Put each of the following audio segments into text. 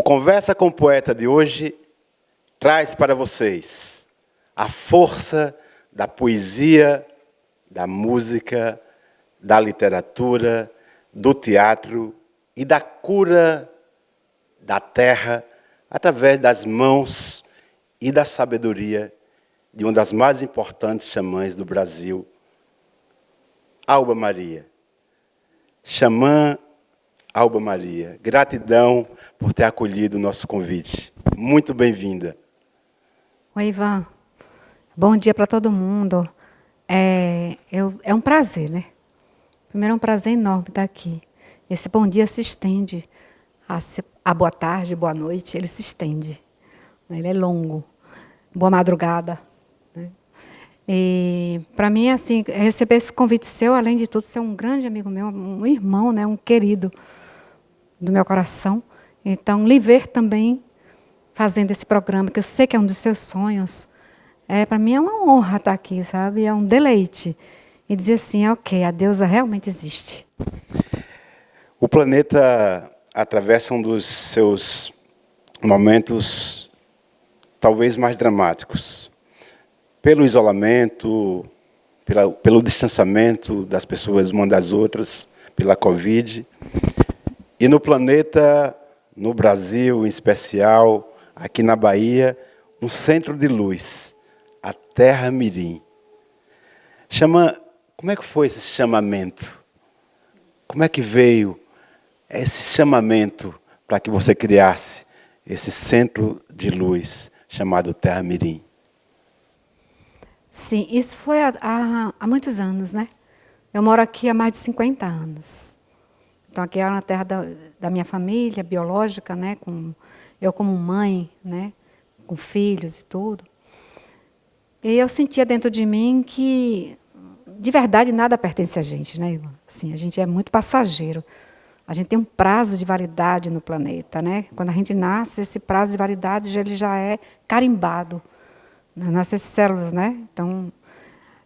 Conversa com o Poeta de hoje traz para vocês a força da poesia, da música, da literatura, do teatro e da cura da terra através das mãos e da sabedoria de uma das mais importantes xamãs do Brasil, Alba Maria. Xamã Alba Maria, gratidão por ter acolhido o nosso convite. Muito bem-vinda. Oi, Ivan. Bom dia para todo mundo. É um prazer, né? Primeiro, é um prazer enorme estar aqui. Esse bom dia se estende. A boa tarde, boa noite, ele se estende. Ele é longo. Boa madrugada. Né? E, para mim, assim, receber esse convite seu, além de tudo, ser um grande amigo meu, um irmão, né? Um querido do meu coração. Então, lhe ver também fazendo esse programa, que eu sei que é um dos seus sonhos, para mim é uma honra estar aqui, sabe? É um deleite. E dizer assim, ok, a deusa realmente existe. O planeta atravessa um dos seus momentos talvez mais dramáticos. Pelo isolamento, pelo distanciamento das pessoas umas das outras, pela Covid. E no planeta, no Brasil em especial, aqui na Bahia, um centro de luz, a Terra Mirim. Xamã, como é que foi esse chamamento? Como é que veio esse chamamento para que você criasse esse centro de luz chamado Terra Mirim? Sim, isso foi há muitos anos, né? Eu moro aqui há mais de 50 anos. Então, aqui é na terra da minha família biológica, né? Eu como mãe, né? Com filhos e tudo. E eu sentia dentro de mim que, de verdade, nada pertence a gente, né, Ivan? Assim, a gente é muito passageiro. A gente tem um prazo de validade no planeta, né? Quando a gente nasce, esse prazo de validade ele já é carimbado nas nossas células, né? Então,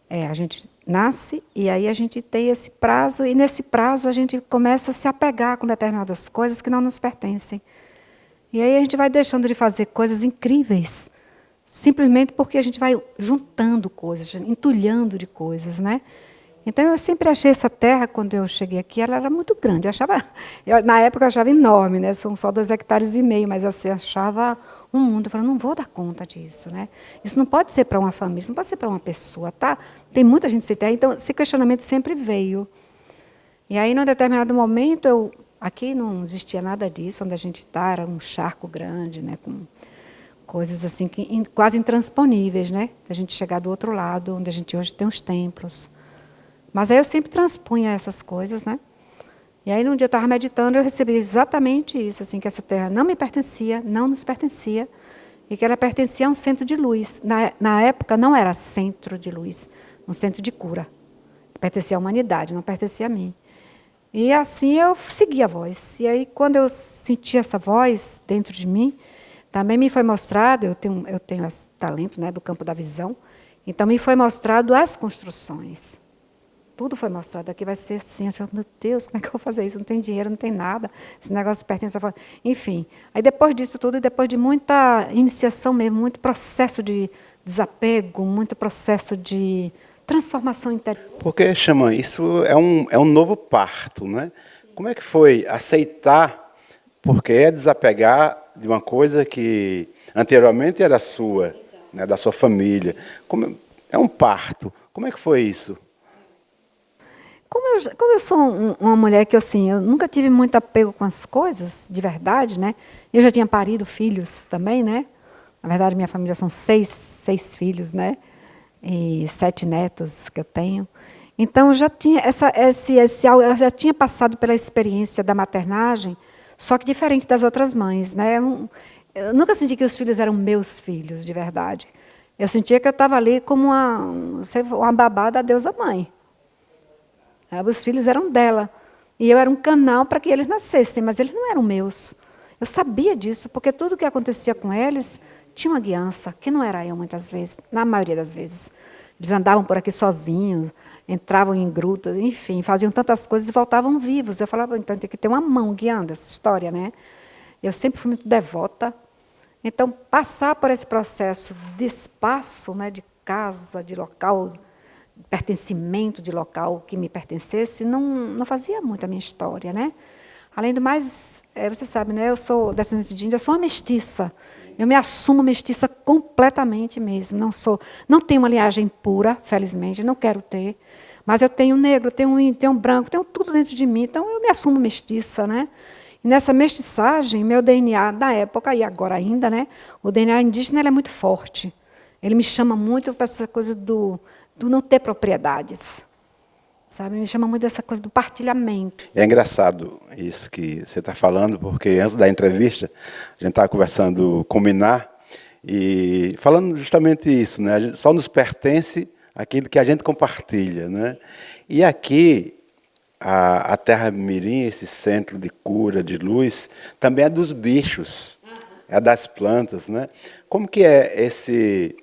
a gente nasce e aí a gente tem esse prazo e nesse prazo a gente começa a se apegar com determinadas coisas que não nos pertencem. E aí a gente vai deixando de fazer coisas incríveis, simplesmente porque a gente vai juntando coisas, entulhando de coisas, né? Então eu sempre achei essa terra, quando eu cheguei aqui, ela era muito grande. Na época eu achava enorme, né? São só 2,5 hectares, mas assim, eu achava um mundo. Eu falei, não vou dar conta disso, né? Isso não pode ser para uma família, isso não pode ser para uma pessoa, tá? Tem muita gente sem terra, então esse questionamento sempre veio. E aí, num determinado momento, aqui não existia nada disso, onde a gente está, era um charco grande, né? Com coisas assim quase intransponíveis, né? A gente chegar do outro lado, onde a gente hoje tem os templos. Mas aí eu sempre transpunha essas coisas, né? E aí, num dia eu estava meditando, eu recebi exatamente isso, assim, que essa terra não me pertencia, não nos pertencia, e que ela pertencia a um centro de luz. Na época, não era centro de luz, um centro de cura. Pertencia à humanidade, não pertencia a mim. E assim eu segui a voz. E aí, quando eu senti essa voz dentro de mim, também me foi mostrado, eu tenho esse talento, né, do campo da visão, então me foi mostrado as construções. Tudo foi mostrado. Aqui vai ser assim. Eu falei, meu Deus, como é que eu vou fazer isso? Não tem dinheiro, não tem nada. Esse negócio pertence a... Enfim. Aí depois disso tudo, e depois de muita iniciação mesmo, muito processo de desapego, muito processo de transformação interior. Porque, Xamã, isso é um novo parto, né? Como é que foi aceitar, porque é desapegar de uma coisa que anteriormente era sua, né, da sua família. É um parto. Como é que foi isso? Como eu sou uma mulher que, assim, eu nunca tive muito apego com as coisas, de verdade, né? Eu já tinha parido filhos também, né? Na verdade, minha família são seis filhos, né? E 7 netos que eu tenho. Então, eu já tinha eu já tinha passado pela experiência da maternagem, só que diferente das outras mães, né? Eu nunca senti que os filhos eram meus filhos, de verdade. Eu sentia que eu estava ali como uma babá da deusa mãe. Os filhos eram dela. E eu era um canal para que eles nascessem, mas eles não eram meus. Eu sabia disso, porque tudo que acontecia com eles tinha uma guiança, que não era eu muitas vezes, na maioria das vezes. Eles andavam por aqui sozinhos, entravam em grutas, enfim, faziam tantas coisas e voltavam vivos. Eu falava, então tem que ter uma mão guiando essa história, né? Eu sempre fui muito devota. Então, passar por esse processo de espaço, né, de casa, de local, pertencimento de local que me pertencesse, não fazia muito a minha história, né? Além do mais, você sabe, né, eu sou descendente de índia, eu sou uma mestiça. Eu me assumo mestiça completamente mesmo. Não tenho uma linhagem pura, felizmente, não quero ter. Mas eu tenho negro, tenho índio, tenho branco, tenho tudo dentro de mim. Então, eu me assumo mestiça, né? E nessa mestiçagem, meu DNA, na época, e agora ainda, né, o DNA indígena ele é muito forte. Ele me chama muito para essa coisa do não ter propriedades. Sabe? Me chama muito dessa coisa do partilhamento. É engraçado isso que você está falando, porque antes da entrevista, a gente estava conversando com o Minar, e falando justamente isso, né? Só nos pertence aquilo que a gente compartilha, né? E aqui, a Terra Mirim, esse centro de cura, de luz, também é dos bichos, é das plantas, né? Como que é esse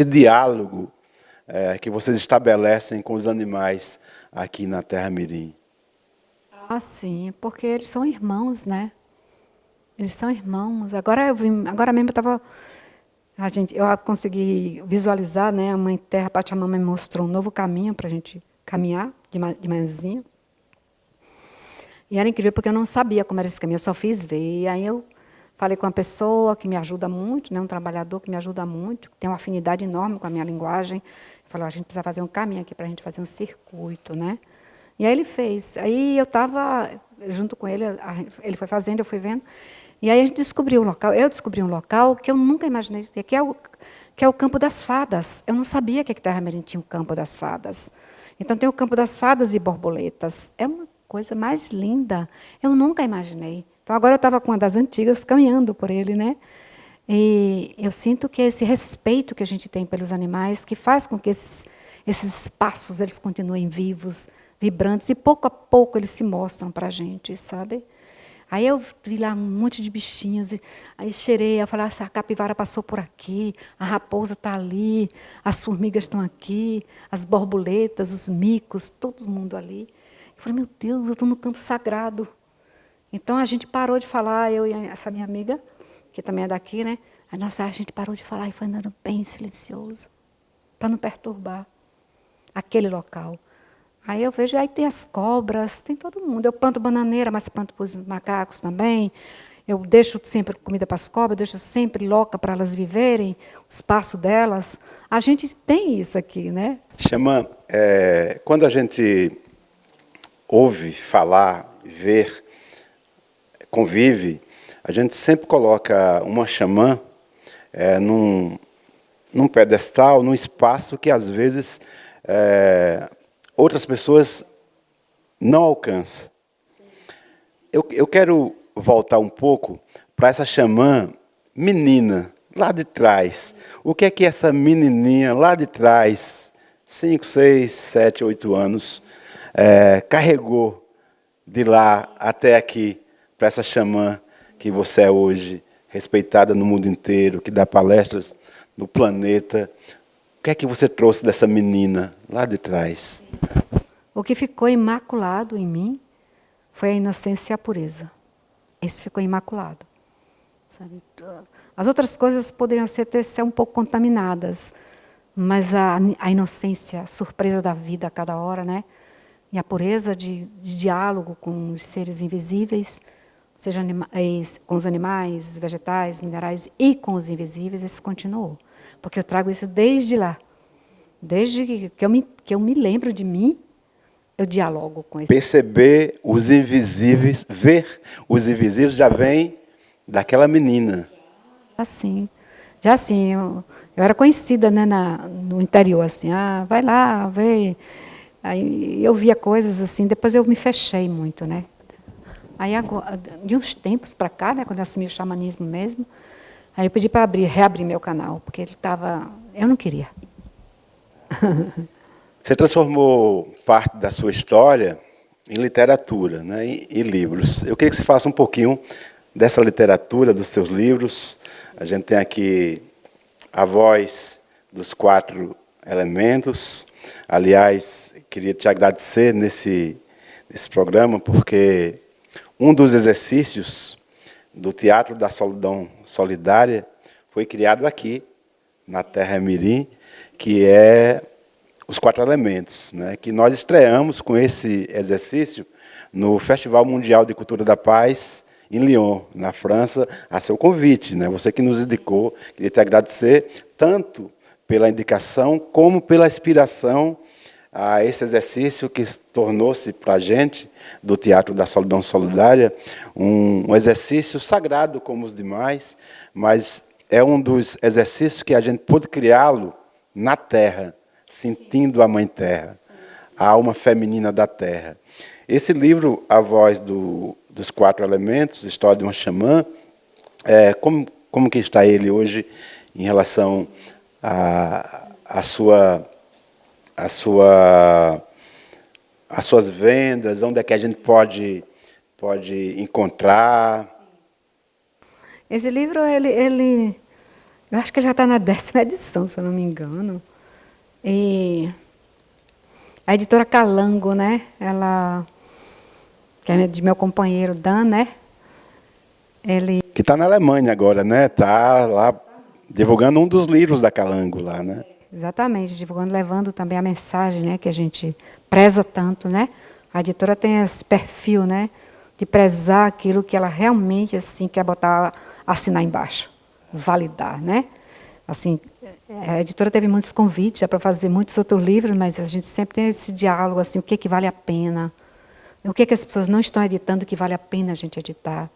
diálogo que vocês estabelecem com os animais aqui na Terra Mirim? Ah, sim, porque eles são irmãos, né? Eles são irmãos. Agora mesmo eu consegui visualizar, né? A Mãe Terra, a Pachamama me mostrou um novo caminho para a gente caminhar de manhãzinha. E era incrível porque eu não sabia como era esse caminho, eu só fiz ver. E aí eu falei com uma pessoa que me ajuda muito, né? Um trabalhador que me ajuda muito, que tem uma afinidade enorme com a minha linguagem. Falou, a gente precisa fazer um caminho aqui para a gente fazer um circuito, né? E aí ele fez. Aí eu estava junto com ele, ele foi fazendo, eu fui vendo. E aí a gente descobriu um local, eu descobri um local que eu nunca imaginei ter, que é o Campo das Fadas. Eu não sabia que Terra Mirim tinha um Campo das Fadas. Então tem o Campo das Fadas e borboletas. É uma coisa mais linda. Eu nunca imaginei. Então agora eu estava com uma das antigas caminhando por ele, né? E eu sinto que esse respeito que a gente tem pelos animais, que faz com que esses espaços eles continuem vivos, vibrantes, e pouco a pouco eles se mostram para a gente, sabe? Aí eu vi lá um monte de bichinhos, aí cheirei, eu falei, a capivara passou por aqui, a raposa está ali, as formigas estão aqui, as borboletas, os micos, todo mundo ali. Eu falei, meu Deus, eu estou no campo sagrado. Então a gente parou de falar, eu e essa minha amiga, que também é daqui, né? A gente parou de falar e foi andando bem silencioso, para não perturbar aquele local. Aí eu vejo, aí tem as cobras, tem todo mundo. Eu planto bananeira, mas planto para os macacos também. Eu deixo sempre comida para as cobras, deixo sempre loca para elas viverem, o espaço delas. A gente tem isso aqui, né? Xamã, quando a gente ouve falar, ver, convive, a gente sempre coloca uma xamã num pedestal, num espaço que às vezes outras pessoas não alcançam. Eu quero voltar um pouco para essa xamã menina, lá de trás. O que é que essa menininha lá de trás, 5, 6, 7, 8 anos, carregou de lá até aqui, para essa xamã que você é hoje, respeitada no mundo inteiro, que dá palestras no planeta. O que é que você trouxe dessa menina lá de trás? O que ficou imaculado em mim foi a inocência e a pureza. Esse ficou imaculado. Sabe? As outras coisas poderiam ser um pouco contaminadas, mas a inocência, a surpresa da vida a cada hora, né? E a pureza de diálogo com os seres invisíveis, seja com os animais, vegetais, minerais e com os invisíveis, isso continuou. Porque eu trago isso desde lá. Desde que eu me lembro de mim, eu dialogo com isso. Perceber os invisíveis, ver os invisíveis já vem daquela menina. Assim, já assim, eu era conhecida, né, no interior, assim, vai lá, vê. Aí eu via coisas assim, depois eu me fechei muito, né. Aí agora, de uns tempos para cá, né, quando eu assumi o xamanismo mesmo, aí eu pedi para reabrir meu canal, porque ele estava, eu não queria. Você transformou parte da sua história em literatura, né, em livros. Eu queria que você falasse um pouquinho dessa literatura, dos seus livros. A gente tem aqui A Voz dos Quatro Elementos. Aliás, queria te agradecer nesse programa, porque um dos exercícios do Teatro da Solidão Solidária foi criado aqui, na Terra Mirim, que é os 4 elementos, né, que nós estreamos com esse exercício no Festival Mundial de Cultura da Paz, em Lyon, na França, a seu convite, né? Você que nos indicou, queria te agradecer tanto pela indicação como pela inspiração a esse exercício que tornou-se para a gente, do Teatro da Solidão Solidária, um exercício sagrado como os demais, mas é um dos exercícios que a gente pôde criá-lo na terra, sentindo a Mãe Terra, a alma feminina da terra. Esse livro, A Voz dos 4 Elementos, História de uma Xamã, como que está ele hoje em relação às suas vendas, onde é que a gente pode encontrar? Esse livro, eu acho que já está na 10ª edição, se eu não me engano. E a editora Calango, né? Ela, que é de meu companheiro Dan, né? Ele que está na Alemanha agora, né? Está lá divulgando um dos livros da Calango lá, né? Exatamente, divulgando, levando também a mensagem, né, que a gente preza tanto, né? A editora tem esse perfil, né, de prezar aquilo que ela realmente assim quer botar, assinar embaixo, validar, né? Assim, a editora teve muitos convites já para fazer muitos outros livros, mas a gente sempre tem esse diálogo assim, o que vale a pena, o que as pessoas não estão editando que vale a pena a gente editar.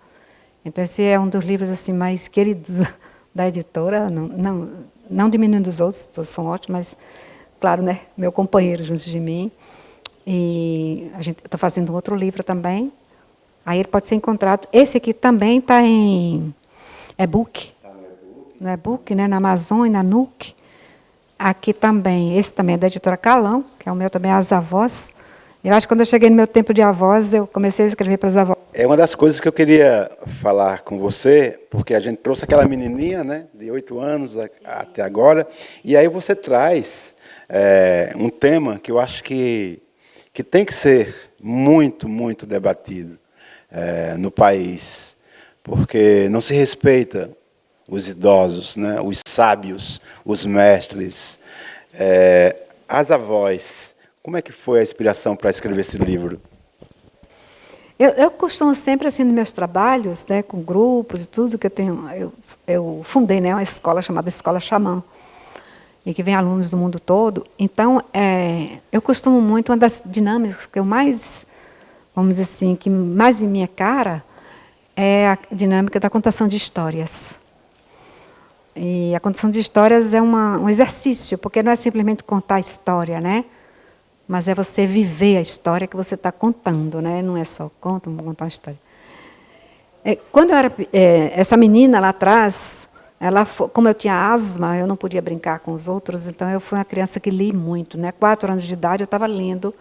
Então esse é um dos livros assim mais queridos da editora, não diminuindo os outros, todos são ótimos, mas, claro, né, meu companheiro junto de mim. E eu estou fazendo um outro livro também, aí ele pode ser encontrado. Esse aqui também está em e-book, no e-book, né, na Amazon e na Nook. Aqui também, esse também é da editora Calão, que é o meu também, As Avós. Eu acho que quando eu cheguei no meu tempo de avós, eu comecei a escrever para as avós. É uma das coisas que eu queria falar com você, porque a gente trouxe aquela menininha, né, de 8 anos até agora, e aí você traz um tema que eu acho que tem que ser muito, muito debatido no país, porque não se respeita os idosos, né, os sábios, os mestres, as avós. Como é que foi a inspiração para escrever esse livro? Eu costumo sempre, assim, nos meus trabalhos, né, com grupos e tudo, que eu tenho, eu fundei, né, uma escola chamada Escola Xamã, e que vem alunos do mundo todo. Então, eu costumo muito, uma das dinâmicas que eu mais, vamos dizer assim, que mais em minha cara, é a dinâmica da contação de histórias. E a contação de histórias é um exercício, porque não é simplesmente contar a história, né? Mas é você viver a história que você está contando, né? Não é só vamos contar uma história. Quando eu era essa menina lá atrás, como eu tinha asma, eu não podia brincar com os outros, então eu fui uma criança que li muito, né? 4 anos de idade eu estava lendo,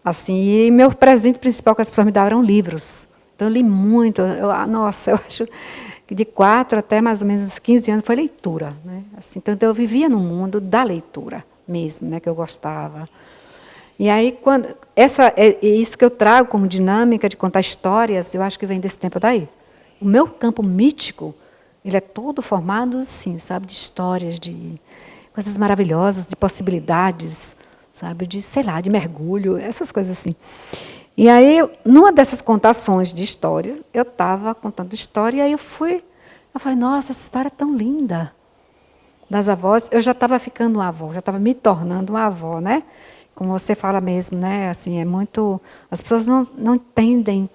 assim, e meu presente principal que as pessoas me davam eram livros. Então eu li muito. Nossa, eu acho que de 4 até mais ou menos 15 anos foi leitura, né? Assim, então eu vivia no mundo da leitura mesmo, né? Que eu gostava. E aí, isso que eu trago como dinâmica de contar histórias, eu acho que vem desse tempo daí. O meu campo mítico, ele é todo formado, assim, sabe, de histórias, de coisas maravilhosas, de possibilidades, sabe, de, sei lá, de mergulho, essas coisas assim. E aí, numa dessas contações de histórias, eu estava contando história, e aí eu falei, nossa, essa história é tão linda. Das avós, eu já estava ficando uma avó, já estava me tornando uma avó, né? Como você fala mesmo, né? Assim, é muito. As pessoas não entendem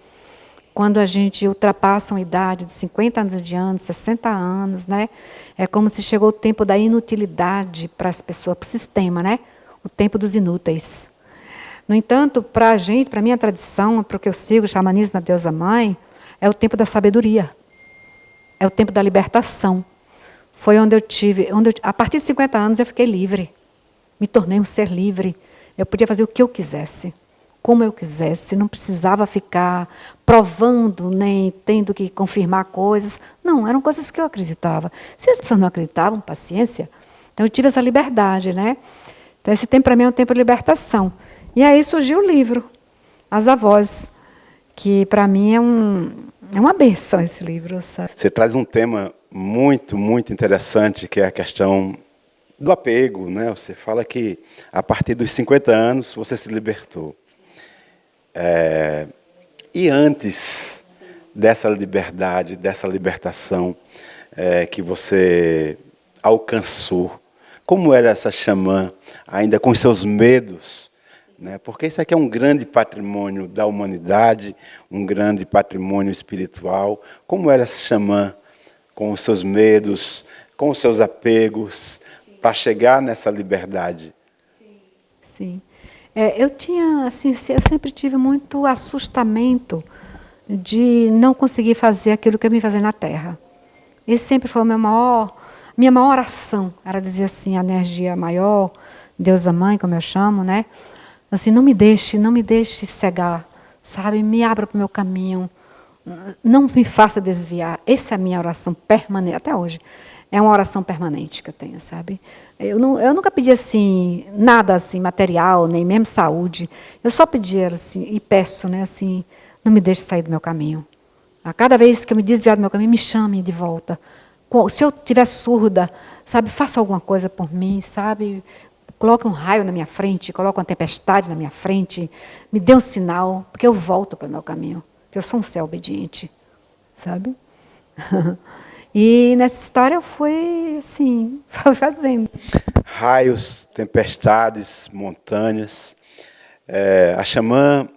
quando a gente ultrapassa uma idade de 50 anos de anos, 60 anos, né? É como se chegou o tempo da inutilidade para as pessoas, para o sistema, né? O tempo dos inúteis. No entanto, para a gente, para a minha tradição, para o que eu sigo, o xamanismo da deusa mãe, é o tempo da sabedoria. É o tempo da libertação. Foi onde a partir de 50 anos eu fiquei livre. Me tornei um ser livre. Eu podia fazer o que eu quisesse, como eu quisesse, não precisava ficar provando, nem tendo que confirmar coisas. Não, eram coisas que eu acreditava. Se as pessoas não acreditavam, paciência. Então eu tive essa liberdade, né? Então esse tempo para mim é um tempo de libertação. E aí surgiu o livro, As Avós, que para mim é uma bênção esse livro, sabe? Você traz um tema muito, muito interessante, que é a questão do apego, né? Você fala que a partir dos 50 anos você se libertou. E antes dessa liberdade, dessa libertação que você alcançou, como era essa xamã, ainda com seus medos? Né? Porque isso aqui é um grande patrimônio da humanidade, um grande patrimônio espiritual. Como era essa xamã com os seus medos, com os seus apegos, para chegar nessa liberdade? Sim. Eu tinha, assim, eu sempre tive muito assustamento de não conseguir fazer aquilo que eu me fazia na Terra. Esse sempre foi minha maior oração, era dizer assim, a energia maior, Deus a Mãe, como eu chamo, né? Assim, não me deixe cegar, sabe? Me abra para o meu caminho, não me faça desviar. Essa é a minha oração permanente, até hoje. É uma oração permanente que eu tenho, sabe? Eu nunca pedi assim, nada assim, material, nem mesmo saúde. Eu só pedi assim, e peço, né, assim, não me deixe sair do meu caminho. A cada vez que eu me desviar do meu caminho, me chame de volta. Se eu estiver surda, sabe, faça alguma coisa por mim, sabe? Coloque um raio na minha frente, coloque uma tempestade na minha frente, me dê um sinal, porque eu volto para o meu caminho. Porque eu sou um ser obediente, sabe? E nessa história eu fui, assim, fui fazendo. Raios, tempestades, montanhas. A xamã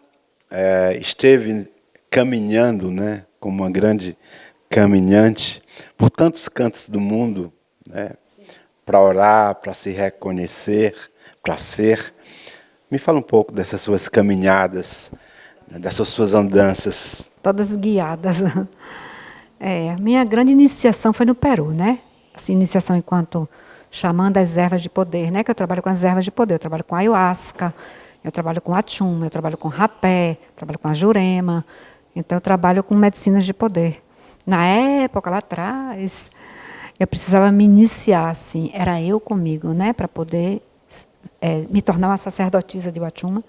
esteve caminhando, né, como uma grande caminhante, por tantos cantos do mundo, né, para orar, para se reconhecer, para ser. Me fala um pouco dessas suas caminhadas, né, dessas suas andanças. Todas guiadas. A minha grande iniciação foi no Peru, né? Assim, iniciação enquanto xamã das ervas de poder, né? Que eu trabalho com as ervas de poder. Eu trabalho com ayahuasca, eu trabalho com achum, eu trabalho com rapé, trabalho com a jurema. Então, eu trabalho com medicinas de poder. Na época, lá atrás, eu precisava me iniciar, assim. Era eu comigo, né? Para poder me tornar uma sacerdotisa de Uachuma.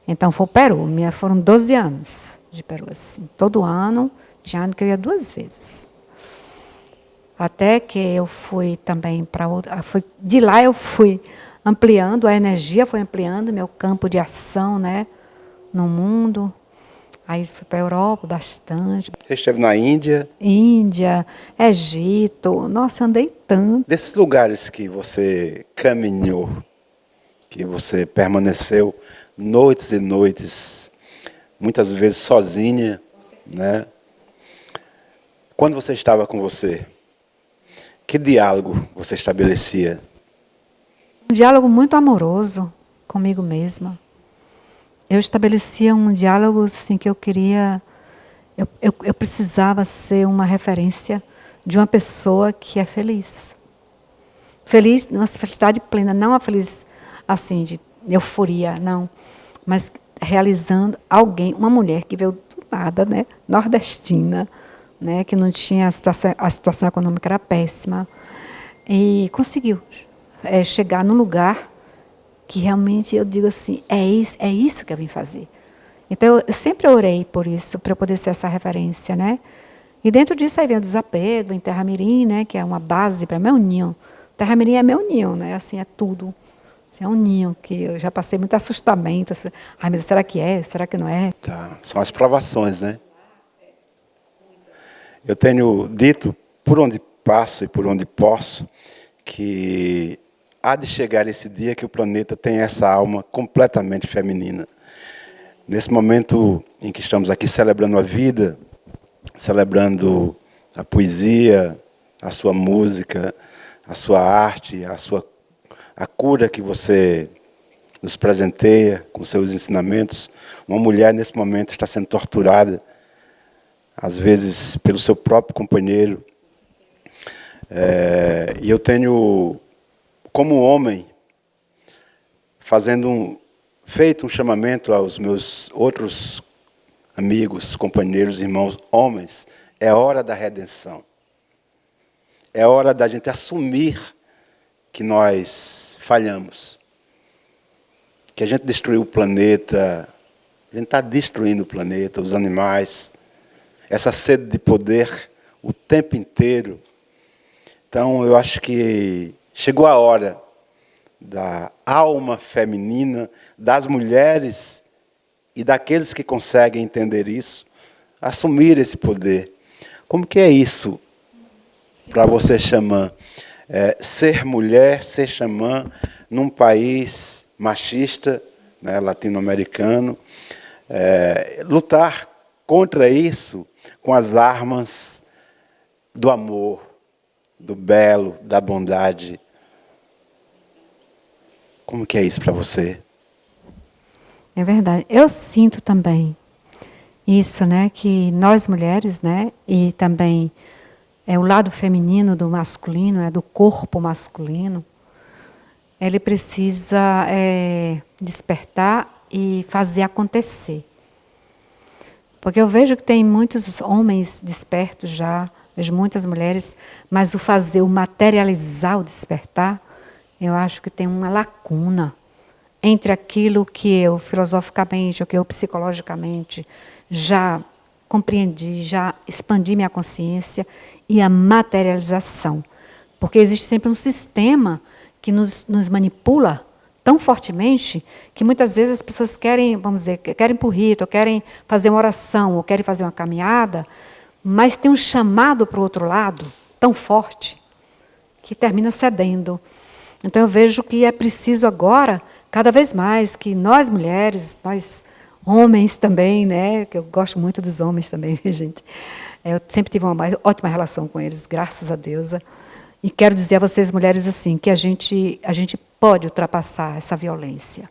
Então, foi o Peru. Foram 12 anos de Peru, assim. Todo ano, tinha ano que eu ia 2 vezes. Até que eu fui também para outra. De lá eu fui ampliando, a energia foi ampliando, meu campo de ação, né, no mundo. Aí fui para a Europa bastante. Você esteve na Índia. Índia, Egito. Nossa, eu andei tanto. Desses lugares que você caminhou, que você permaneceu noites e noites, muitas vezes sozinha, né? Quando você estava com você, que diálogo você estabelecia? Um diálogo muito amoroso comigo mesma. Eu estabelecia um diálogo assim, que eu queria. Eu precisava ser uma referência de uma pessoa que é feliz. Feliz, uma felicidade plena, não a feliz assim, de euforia, não. Mas realizando alguém, uma mulher que veio do nada, né? Nordestina, né? Que não tinha a situação econômica era péssima. E conseguiu chegar num lugar que realmente eu digo assim, é isso que eu vim fazer. Então, eu sempre orei por isso, para eu poder ser essa referência, né? E dentro disso aí vem o desapego, em Terra Mirim, né? Que é uma base para mim, é um ninho. Terra Mirim é meu ninho, né? Assim, é tudo. Assim, é um ninho que eu já passei muito assustamento. Assim, ai, meu Deus, será que é? Será que não é? Tá. São as provações, né? Eu tenho dito, por onde passo e por onde posso, que há de chegar esse dia que o planeta tem essa alma completamente feminina. Nesse momento em que estamos aqui celebrando a vida, celebrando a poesia, a sua música, a sua arte, a cura que você nos presenteia com seus ensinamentos, uma mulher nesse momento está sendo torturada, às vezes pelo seu próprio companheiro. E eu tenho, como homem, feito um chamamento aos meus outros amigos, companheiros, irmãos, homens. É hora da redenção. É hora da gente assumir que nós falhamos. Que a gente destruiu o planeta A gente está destruindo o planeta, os animais, essa sede de poder o tempo inteiro. Então, eu acho que chegou a hora da alma feminina, das mulheres e daqueles que conseguem entender isso, assumir esse poder. Como que é isso para você, xamã? Ser mulher, ser xamã, num país machista, né, latino-americano, lutar contra isso com as armas do amor, do belo, da bondade. Como que é isso para você? É verdade. Eu sinto também isso, né, que nós mulheres, né, e também o lado feminino do masculino, né, do corpo masculino, ele precisa despertar e fazer acontecer. Porque eu vejo que tem muitos homens despertos já, vejo muitas mulheres, mas o fazer, o materializar, o despertar, eu acho que tem uma lacuna entre aquilo que eu filosoficamente, ou que eu psicologicamente já compreendi, já expandi minha consciência e a materialização. Porque existe sempre um sistema que nos manipula tão fortemente que muitas vezes as pessoas querem, vamos dizer, querem ir para o rito, ou querem fazer uma oração, ou querem fazer uma caminhada, mas tem um chamado para o outro lado tão forte que termina cedendo. Então eu vejo que é preciso agora, cada vez mais, que nós mulheres, nós homens também, né, que eu gosto muito dos homens também, gente. Eu sempre tive uma ótima relação com eles, graças a Deus. E quero dizer a vocês, mulheres, assim, que a gente pode ultrapassar essa violência.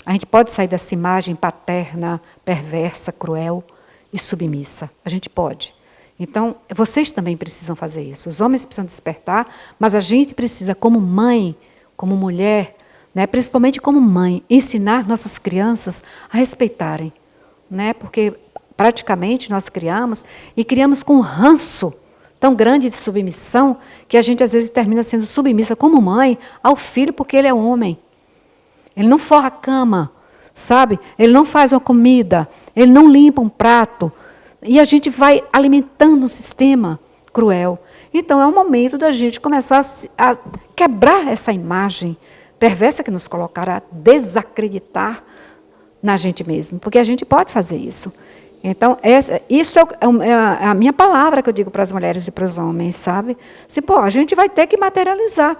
A gente pode sair dessa imagem paterna, perversa, cruel e submissa. A gente pode. Então, vocês também precisam fazer isso. Os homens precisam despertar, mas a gente precisa, como mãe, como mulher, né, principalmente como mãe, ensinar nossas crianças a respeitarem. Né, porque praticamente nós criamos, e criamos com ranço tão grande de submissão, que a gente às vezes termina sendo submissa como mãe ao filho porque ele é homem. Ele não forra a cama, sabe? Ele não faz uma comida, ele não limpa um prato. E a gente vai alimentando um sistema cruel. Então é o momento da gente começar a quebrar essa imagem perversa que nos colocaram, a desacreditar na gente mesmo, porque a gente pode fazer isso. Então, isso é a minha palavra que eu digo para as mulheres e para os homens, sabe? A gente vai ter que materializar.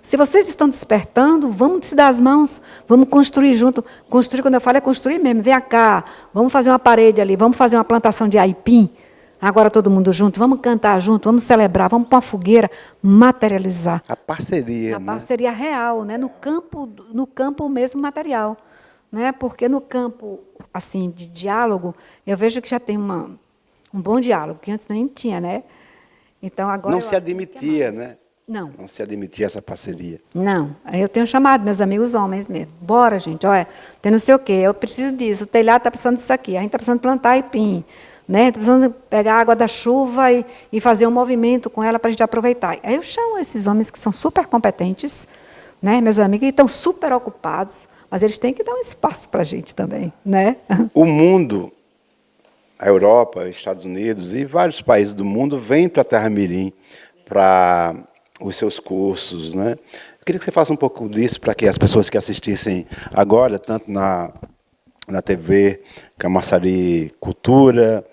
Se vocês estão despertando, vamos se dar as mãos, vamos construir junto. Construir, quando eu falo, é construir mesmo. Vem cá, vamos fazer uma parede ali, vamos fazer uma plantação de aipim, agora todo mundo junto, vamos cantar junto, vamos celebrar, vamos pôr uma fogueira, materializar. A parceria, a parceria real, né? No campo mesmo material. Né? Porque no campo assim, de diálogo, eu vejo que já tem um bom diálogo, que antes nem tinha, né? Então, agora não se admitia, né? Não. Não se admitia essa parceria. Não. Aí eu tenho chamado meus amigos homens mesmo. Bora, gente, olha, tem não sei o quê, eu preciso disso, o telhado está precisando disso aqui, a gente está precisando plantar aipim, né? Está precisando pegar a água da chuva e fazer um movimento com ela para a gente aproveitar. Aí eu chamo esses homens que são super competentes, né? Meus amigos, que estão super ocupados, mas eles têm que dar um espaço para a gente também, né? O mundo, a Europa, os Estados Unidos e vários países do mundo vêm para a Terra Mirim para os seus cursos, né? Eu queria que você faça um pouco disso para que as pessoas que assistissem agora, tanto na TV, Camaçari Cultura,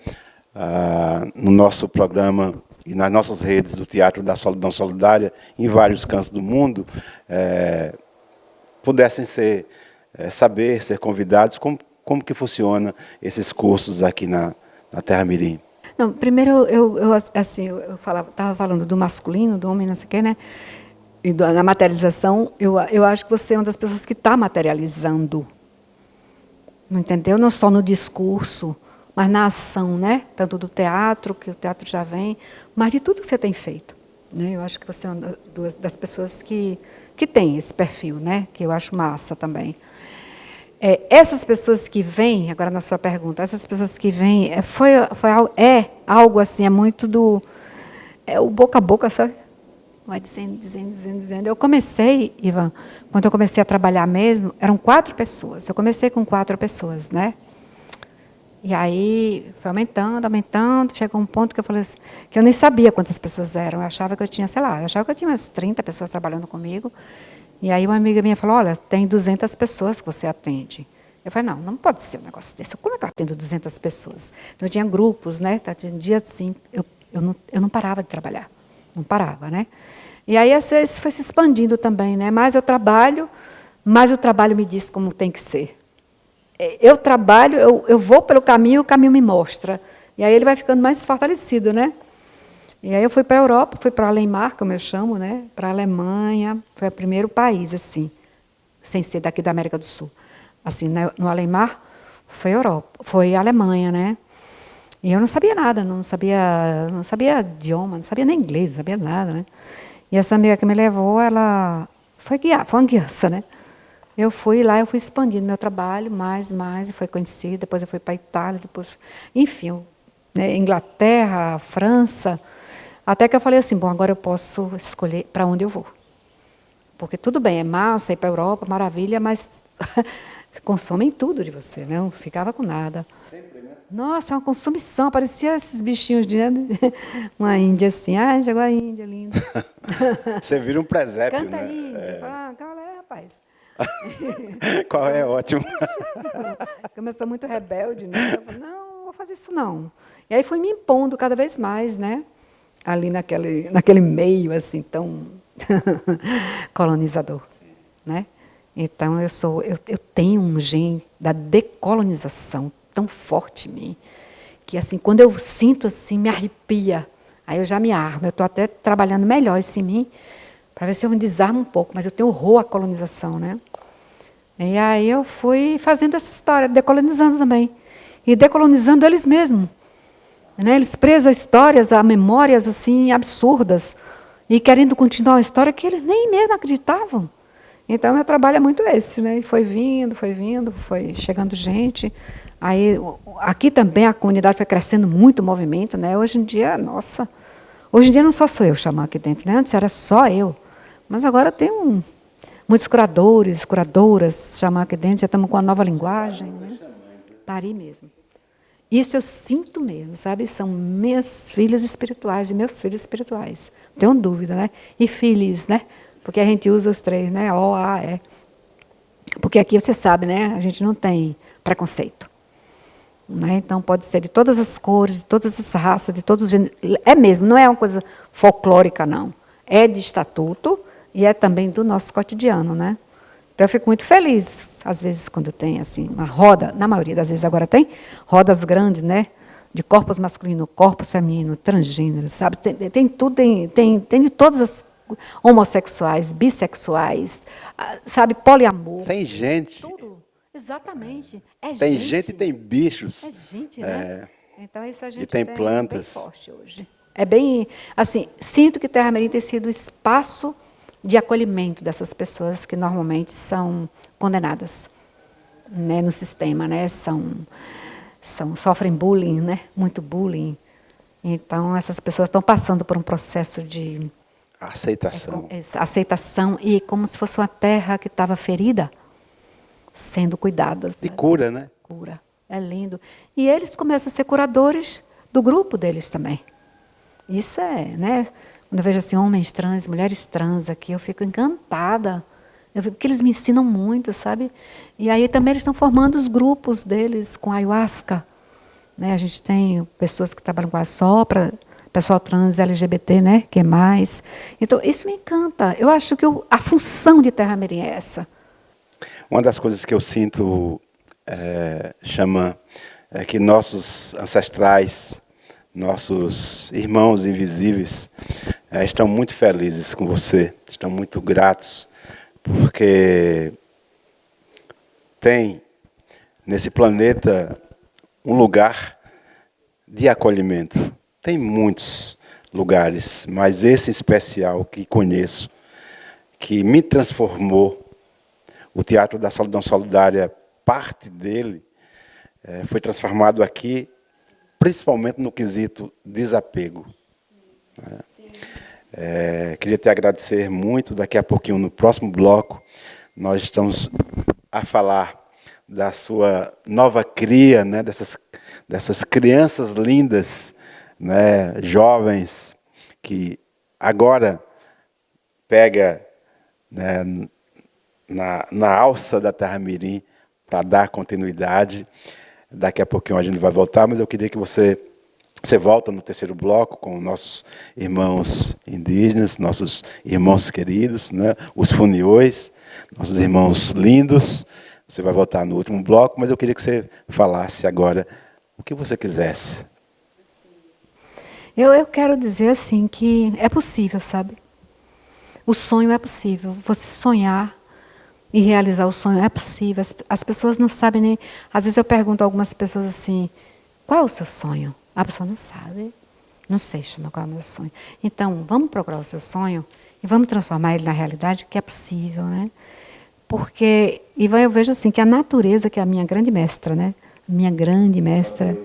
no nosso programa e nas nossas redes do Teatro da Solidão Solidária, em vários cantos do mundo, pudessem saber, ser convidados, como que funciona esses cursos aqui na Terra Mirim. Não, primeiro eu estava falando do masculino, do homem, não sei o quê, né? E da materialização, eu acho que você é uma das pessoas que está materializando. Não entendeu? Não só no discurso, mas na ação, né? Tanto do teatro, que o teatro já vem, mas de tudo que você tem feito. Né? Eu acho que você é uma das pessoas que tem esse perfil, né? Que eu acho massa também. Essas pessoas que vêm, agora na sua pergunta, essas pessoas que vêm, é algo assim, é muito do... o boca a boca, sabe? Vai dizendo. Eu comecei, Ivan, quando eu comecei a trabalhar mesmo, eram 4 pessoas. Eu comecei com 4 pessoas, né? E aí foi aumentando, aumentando, chegou um ponto que eu falei assim, que eu nem sabia quantas pessoas eram. Eu achava que eu tinha, sei lá, eu achava que eu tinha umas 30 pessoas trabalhando comigo. E aí uma amiga minha falou, olha, tem 200 pessoas que você atende. Eu falei, não, não pode ser um negócio desse. Como é que eu atendo 200 pessoas? Então, eu tinha grupos, né? Tinha dias assim, eu não parava de trabalhar. Não parava, né? E aí, às vezes, foi se expandindo também, né? Mais o trabalho me diz como tem que ser. Eu trabalho, eu vou pelo caminho, o caminho me mostra. E aí ele vai ficando mais fortalecido, né? E aí eu fui para a Europa, fui para Alemar, como eu chamo, né? Para a Alemanha, foi o primeiro país, assim, sem ser daqui da América do Sul. Assim, no Alemar, foi Europa, foi Alemanha, né? E eu não sabia nada, não sabia idioma, não sabia nem inglês, não sabia nada, né? E essa amiga que me levou, ela foi uma guiança, né? Eu fui lá, eu fui expandindo meu trabalho, mais, e foi conhecida. Depois eu fui para a Itália, depois, enfim, né, Inglaterra, França. Até que eu falei assim, bom, agora eu posso escolher para onde eu vou. Porque tudo bem, é massa ir para a Europa, maravilha, mas consomem tudo de você, né? Não ficava com nada. Sempre, né? Nossa, é uma consumição, parecia esses bichinhos de uma Índia assim. Ah, chegou a Índia, linda. Você vira um presépio, Canta né? Índia. Ah, qual é, rapaz? Qual é? Ótimo. Como eu sou muito rebelde, né? Eu falei, não vou fazer isso não. E aí fui me impondo cada vez mais, né? Ali naquele meio assim tão colonizador, né? Então eu tenho um gene da decolonização tão forte em mim que assim quando eu sinto assim me arrepia. Aí eu já me armo. Eu estou até trabalhando melhor isso em mim para ver se eu me desarmo um pouco. Mas eu tenho horror à colonização, né? E aí eu fui fazendo essa história, decolonizando também. E decolonizando eles mesmos. Né? Eles presos a histórias, a memórias assim absurdas. E querendo continuar uma história que eles nem mesmo acreditavam. Então, meu trabalho é muito esse. Né? E foi foi chegando gente. Aí, aqui também a comunidade foi crescendo muito o movimento. Né? Hoje em dia, nossa, hoje em dia não só sou eu chamando aqui dentro. Né? Antes era só eu. Mas agora tem muitos curadores, curadoras, chamar aqui dentro, já estamos com uma nova linguagem. Né? Pari mesmo. Isso eu sinto mesmo, sabe? São minhas filhas espirituais e meus filhos espirituais. Não tenho dúvida, né? E filhos, né? Porque a gente usa os três, né? O, A, E. Porque aqui você sabe, né? A gente não tem preconceito. Né? Então pode ser de todas as cores, de todas as raças, de todos os gêneros. É mesmo, não é uma coisa folclórica, não. É de estatuto e é também do nosso cotidiano, né? Então eu fico muito feliz, às vezes, quando tem assim, uma roda, na maioria das vezes agora tem, rodas grandes, né? De corpos masculinos, corpos femininos, transgêneros, sabe? Tem tudo, tem de todas as homossexuais, bissexuais, sabe, poliamor. Tem gente. Tudo. Exatamente. É Tem gente. gente e tem bichos. É gente, né? Então isso a gente E tem plantas. bem forte hoje. É bem, assim, sinto que Terra Mirim tem sido o espaço de acolhimento dessas pessoas que normalmente são condenadas, né, no sistema, né, sofrem bullying, né, muito bullying. Então essas pessoas estão passando por um processo de aceitação e como se fosse uma terra que estava ferida, sendo cuidadas. E cura, né? Cura. É lindo. E eles começam a ser curadores do grupo deles também. Isso é, né? Quando eu vejo assim, homens trans, mulheres trans aqui, eu fico encantada. Porque eles me ensinam muito, sabe? E aí também eles estão formando os grupos deles com ayahuasca. Né? A gente tem pessoas que trabalham com a sopra, pessoal trans, LGBT, né? Que é mais. Então, isso me encanta. Eu acho que a função de Terra Mirim é essa. Uma das coisas que eu sinto, Xamã, é que nossos ancestrais, nossos irmãos invisíveis, estão muito felizes com você, estão muito gratos, porque tem nesse planeta um lugar de acolhimento. Tem muitos lugares, mas esse especial que conheço, que me transformou, o Teatro da Solidão Solidária, parte dele, foi transformado aqui, principalmente no quesito desapego. Queria te agradecer muito. Daqui a pouquinho, no próximo bloco, nós estamos a falar da sua nova cria, né, dessas crianças lindas, né, jovens, que agora pega, né, na alça da Terra Mirim para dar continuidade. Daqui a pouquinho a gente vai voltar, mas eu queria que você volta no terceiro bloco com nossos irmãos indígenas, nossos irmãos queridos, né, os funiões, nossos irmãos lindos. Você vai voltar no último bloco, mas eu queria que você falasse agora o que você quisesse. Eu quero dizer assim que é possível, sabe? O sonho é possível. Você sonhar e realizar o sonho é possível. As pessoas não sabem nem... Às vezes eu pergunto a algumas pessoas assim, qual é o seu sonho? A pessoa não sabe. Não sei chamar qual é o meu sonho. Então, vamos procurar o seu sonho e vamos transformar ele na realidade, que é possível, né? Porque, eu vejo assim, que a natureza, que é a minha grande mestra, né? Minha grande mestra.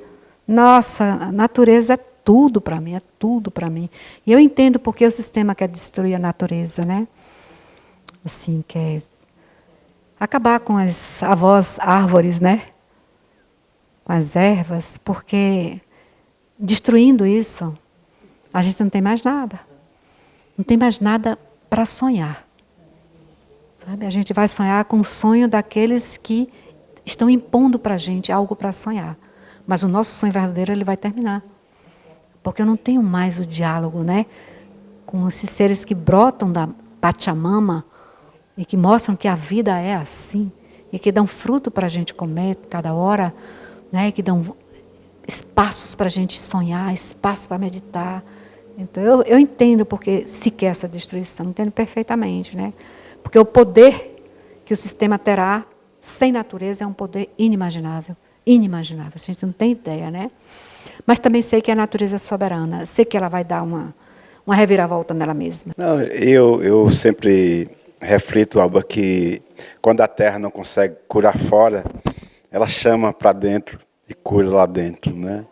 Nossa, a natureza é tudo para mim, é tudo para mim. E eu entendo porque o sistema quer destruir a natureza, né? Assim, quer acabar com as avós árvores, né? Com as ervas, porque destruindo isso, a gente não tem mais nada. Não tem mais nada para sonhar. Sabe? A gente vai sonhar com o sonho daqueles que estão impondo para a gente algo para sonhar. Mas o nosso sonho verdadeiro, ele vai terminar. Porque eu não tenho mais o diálogo, né, com esses seres que brotam da Pachamama e que mostram que a vida é assim e que dão fruto para a gente comer cada hora, né, que dão espaços para a gente sonhar, espaço para meditar. Então eu entendo porque se quer essa destruição, entendo perfeitamente, né? Porque o poder que o sistema terá sem natureza é um poder inimaginável, inimaginável. A gente não tem ideia, né? Mas também sei que a natureza é soberana, sei que ela vai dar uma reviravolta nela mesma. Não, eu sempre reflito, Alba, que quando a Terra não consegue curar fora, ela chama para dentro e cura lá dentro, né?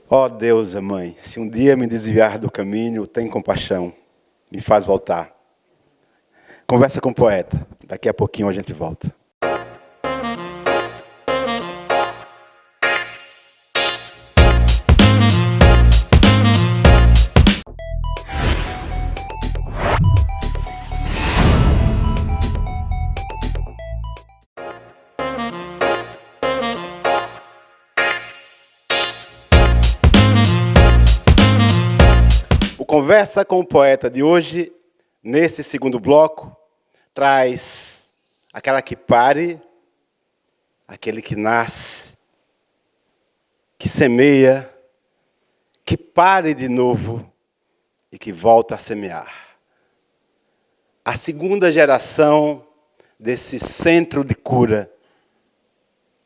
Ó Deusa, Mãe, se um dia me desviar do caminho, tem compaixão, me faz voltar. Conversa com o poeta, daqui a pouquinho a gente volta. Conversa com o poeta de hoje, nesse segundo bloco, traz aquela que pare, aquele que nasce, que semeia, que pare de novo e que volta a semear. A segunda geração desse centro de cura,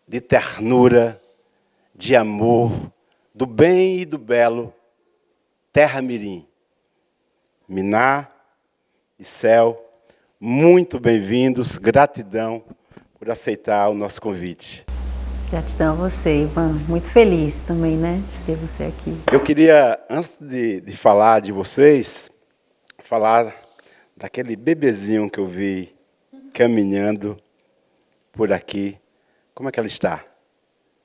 de ternura, de amor, do bem e do belo, Terra Mirim. Miná e Céu, muito bem-vindos, gratidão por aceitar o nosso convite. Gratidão a você, Ivan. Muito feliz também, né, de ter você aqui. Eu queria, antes de falar de vocês, falar daquele bebezinho que eu vi caminhando por aqui. Como é que ela está?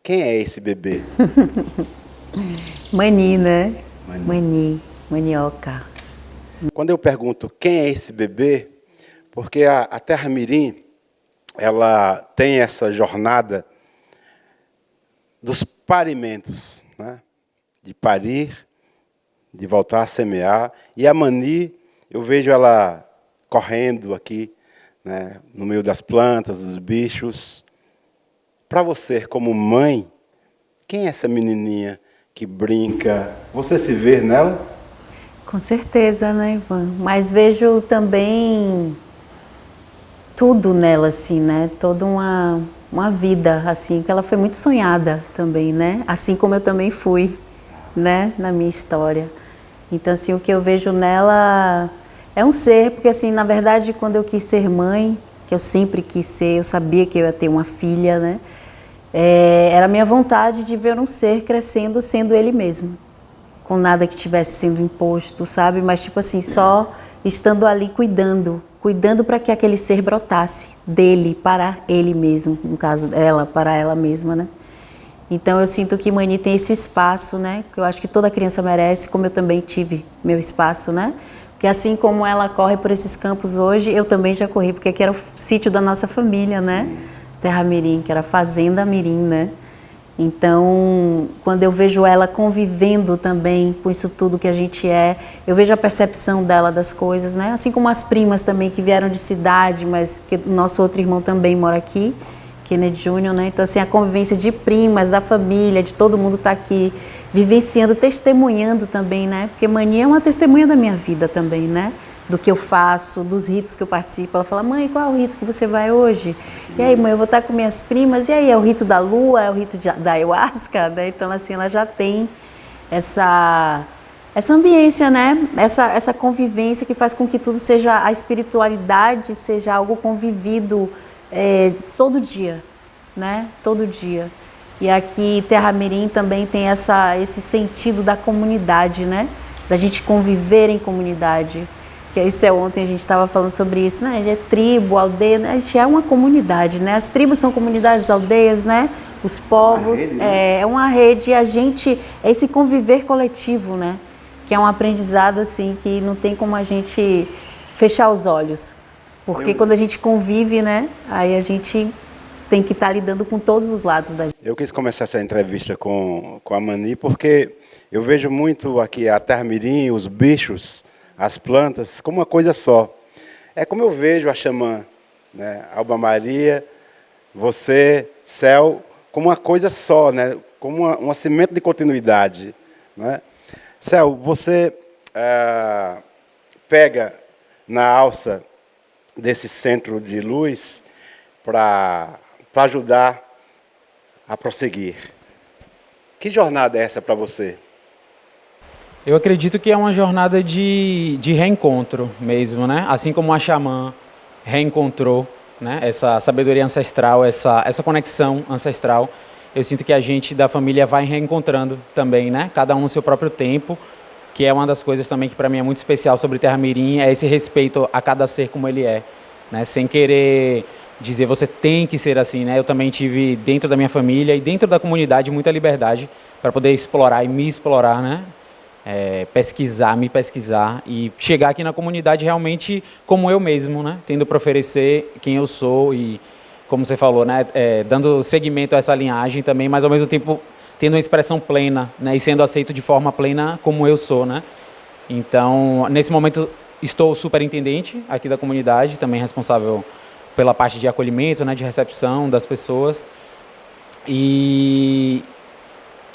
Quem é esse bebê? Mani, né? Mani, manioca. Quando eu pergunto quem é esse bebê, porque a Terra Mirim, ela tem essa jornada dos parimentos, né? De parir, de voltar a semear. E a Mani, eu vejo ela correndo aqui, né? No meio das plantas, dos bichos. Para você, como mãe, quem é essa menininha que brinca? Você se vê nela? Com certeza, né, Ivan? Mas vejo também tudo nela, assim, né? Toda uma vida, assim, que ela foi muito sonhada também, né? Assim como eu também fui, né? Na minha história. Então, assim, o que eu vejo nela é um ser, porque, assim, na verdade, quando eu quis ser mãe, que eu sempre quis ser, eu sabia que eu ia ter uma filha, né? Era a minha vontade de ver um ser crescendo, sendo ele mesmo. Com nada que estivesse sendo imposto, sabe? Mas, tipo assim, só estando ali cuidando para que aquele ser brotasse dele, para ele mesmo, no caso dela, para ela mesma, né? Então eu sinto que Mani tem esse espaço, né? Que eu acho que toda criança merece, como eu também tive meu espaço, né? Porque assim como ela corre por esses campos hoje, eu também já corri, porque aqui era o sítio da nossa família, né? Terra Mirim, que era Fazenda Mirim, né? Então, quando eu vejo ela convivendo também com isso tudo que a gente é, eu vejo a percepção dela das coisas, né? Assim como as primas também que vieram de cidade, mas porque o nosso outro irmão também mora aqui, Kennedy Júnior, né? Então, assim, a convivência de primas, da família, de todo mundo estar aqui, vivenciando, testemunhando também, né? Porque Mani é uma testemunha da minha vida também, né? Do que eu faço, dos ritos que eu participo. Ela fala, mãe, qual é o rito que você vai hoje? E aí, mãe, eu vou estar com minhas primas, e aí, é o rito da lua, é o rito da ayahuasca, né? Então, assim, ela já tem essa ambiência, né? Essa convivência que faz com que tudo seja, a espiritualidade seja algo convivido todo dia, né? Todo dia. E aqui Terra Mirim também tem esse sentido da comunidade, né? Da gente conviver em comunidade. Que isso ontem a gente estava falando sobre isso, né? A gente é tribo, aldeia, né? A gente é uma comunidade, né? As tribos são comunidades, aldeias, né? Os povos, rede, né? é uma rede, e a gente, é esse conviver coletivo, né? Que é um aprendizado, assim, que não tem como a gente fechar os olhos. Porque quando a gente convive, né? Aí a gente tem que estar lidando com todos os lados da gente. Eu quis começar essa entrevista com a Mani porque eu vejo muito aqui a Terra Mirim, os bichos, as plantas, como uma coisa só. É como eu vejo a xamã, né? Alba Maria, você, Céu, como uma coisa só, né? Como uma semente de continuidade, né? Céu, você pega na alça desse centro de luz para ajudar a prosseguir. Que jornada é essa para você? Eu acredito que é uma jornada de reencontro mesmo, né? Assim como a xamã reencontrou, né? Essa sabedoria ancestral, essa conexão ancestral. Eu sinto que a gente da família vai reencontrando também, né? Cada um no seu próprio tempo, que é uma das coisas também que para mim é muito especial sobre Terra Mirim, é esse respeito a cada ser como ele é, né? Sem querer dizer você tem que ser assim, né? Eu também tive dentro da minha família e dentro da comunidade muita liberdade para poder explorar e me explorar, né? Me pesquisar e chegar aqui na comunidade realmente como eu mesmo, né? Tendo para oferecer quem eu sou e, como você falou, né? Dando seguimento a essa linhagem também, mas ao mesmo tempo tendo uma expressão plena, né? E sendo aceito de forma plena como eu sou, né? Então, nesse momento, estou superintendente aqui da comunidade, também responsável pela parte de acolhimento, né? De recepção das pessoas e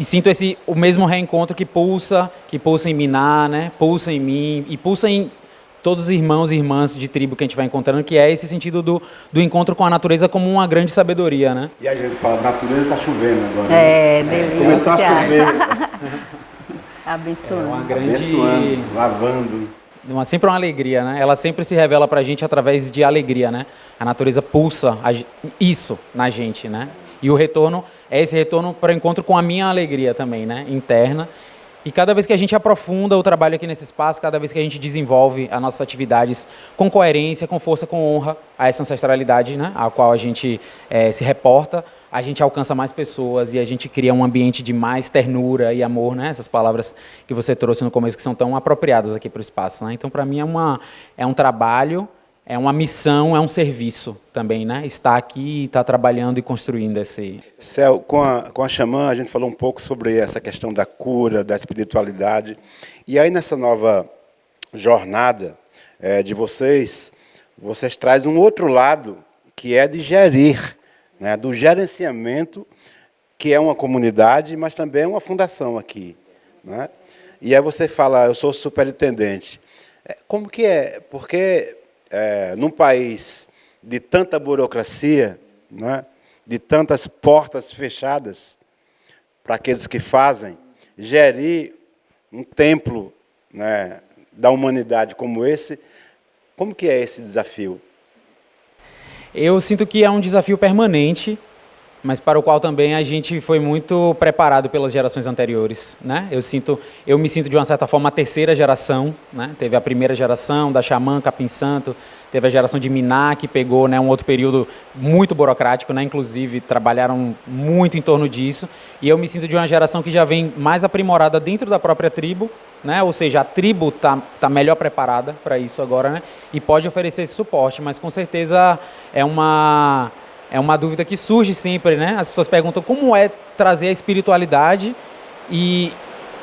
sinto o mesmo reencontro que pulsa em Miná, né? Pulsa em mim e pulsa em todos os irmãos e irmãs de tribo que a gente vai encontrando, que é esse sentido do encontro com a natureza como uma grande sabedoria, né? E a gente fala, a natureza está chovendo agora. Delícia. Começou a chover. Abençoando. Uma grande... Abençoando, lavando. Sempre uma alegria, né? Ela sempre se revela para a gente através de alegria, né? A natureza pulsa isso na gente, né? E o retorno é esse retorno para o encontro com a minha alegria também, né? Interna. E cada vez que a gente aprofunda o trabalho aqui nesse espaço, cada vez que a gente desenvolve as nossas atividades com coerência, com força, com honra a essa ancestralidade, né? A qual a gente se reporta, a gente alcança mais pessoas e a gente cria um ambiente de mais ternura e amor, né? Essas palavras que você trouxe no começo que são tão apropriadas aqui para o espaço, né? Então, para mim, é um trabalho, é uma missão, é um serviço também, né? Estar aqui, estar trabalhando e construindo esse... Céu, com a xamã, a gente falou um pouco sobre essa questão da cura, da espiritualidade. E aí, nessa nova jornada de vocês trazem um outro lado, que é de gerir, né? Do gerenciamento, que é uma comunidade, mas também é uma fundação aqui, né? E aí você fala, eu sou superintendente. Como que é? Porque... num país de tanta burocracia, né, de tantas portas fechadas para aqueles que fazem, gerir um templo, né, da humanidade como esse, como que é esse desafio? Eu sinto que é um desafio permanente, mas para o qual também a gente foi muito preparado pelas gerações anteriores, né? Eu me sinto de uma certa forma a terceira geração, né? Teve a primeira geração da Xamã, Capim Santo, teve a geração de Miná, que pegou, né, um outro período muito burocrático, né? Inclusive trabalharam muito em torno disso, e eu me sinto de uma geração que já vem mais aprimorada dentro da própria tribo, né? Ou seja, a tribo tá melhor preparada para isso agora, né? E pode oferecer esse suporte, mas com certeza é uma dúvida que surge sempre, né? As pessoas perguntam como é trazer a espiritualidade e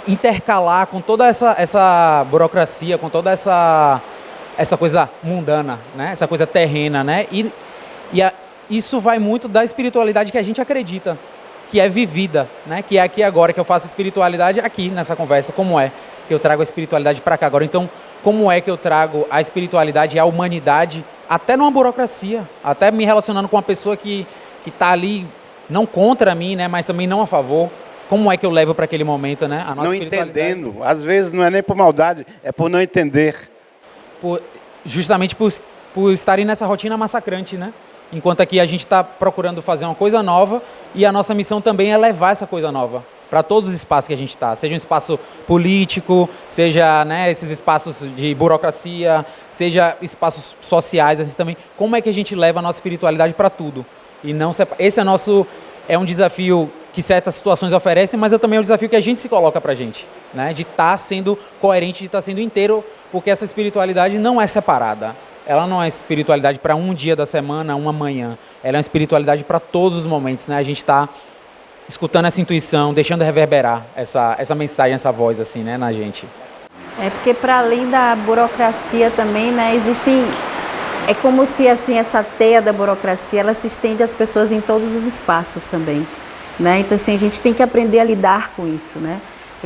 intercalar com toda essa burocracia, com toda essa coisa mundana, né? Essa coisa terrena, né? Isso vai muito da espiritualidade que a gente acredita, que é vivida, né? Que é aqui agora, que eu faço espiritualidade aqui nessa conversa, como é que eu trago a espiritualidade para cá agora. Então, como é que eu trago a espiritualidade e a humanidade até numa burocracia, até me relacionando com uma pessoa que está ali, não contra mim, né, mas também não a favor. Como é que eu levo para aquele momento, né, a nossa não espiritualidade? entendendo, às vezes não é nem por maldade, é por não entender. Justamente por estarem nessa rotina massacrante, né? Enquanto aqui a gente está procurando fazer uma coisa nova e a nossa missão também é levar essa coisa nova para todos os espaços que a gente está, seja um espaço político, seja, né, esses espaços de burocracia, seja espaços sociais, assim também. Como é que a gente leva a nossa espiritualidade para tudo? E não esse é um desafio que certas situações oferecem, mas também é um desafio que a gente se coloca para a gente, né, de estar sendo coerente, de estar sendo inteiro, porque essa espiritualidade não é separada. Ela não é espiritualidade para um dia da semana, uma manhã. Ela é uma espiritualidade para todos os momentos, né? A gente está escutando essa intuição, deixando reverberar essa mensagem, essa voz assim, né, na gente. É porque para além da burocracia também, né, existem... É como se assim, essa teia da burocracia, ela se estende às pessoas em todos os espaços também, né? Então assim, a gente tem que aprender a lidar com isso, né?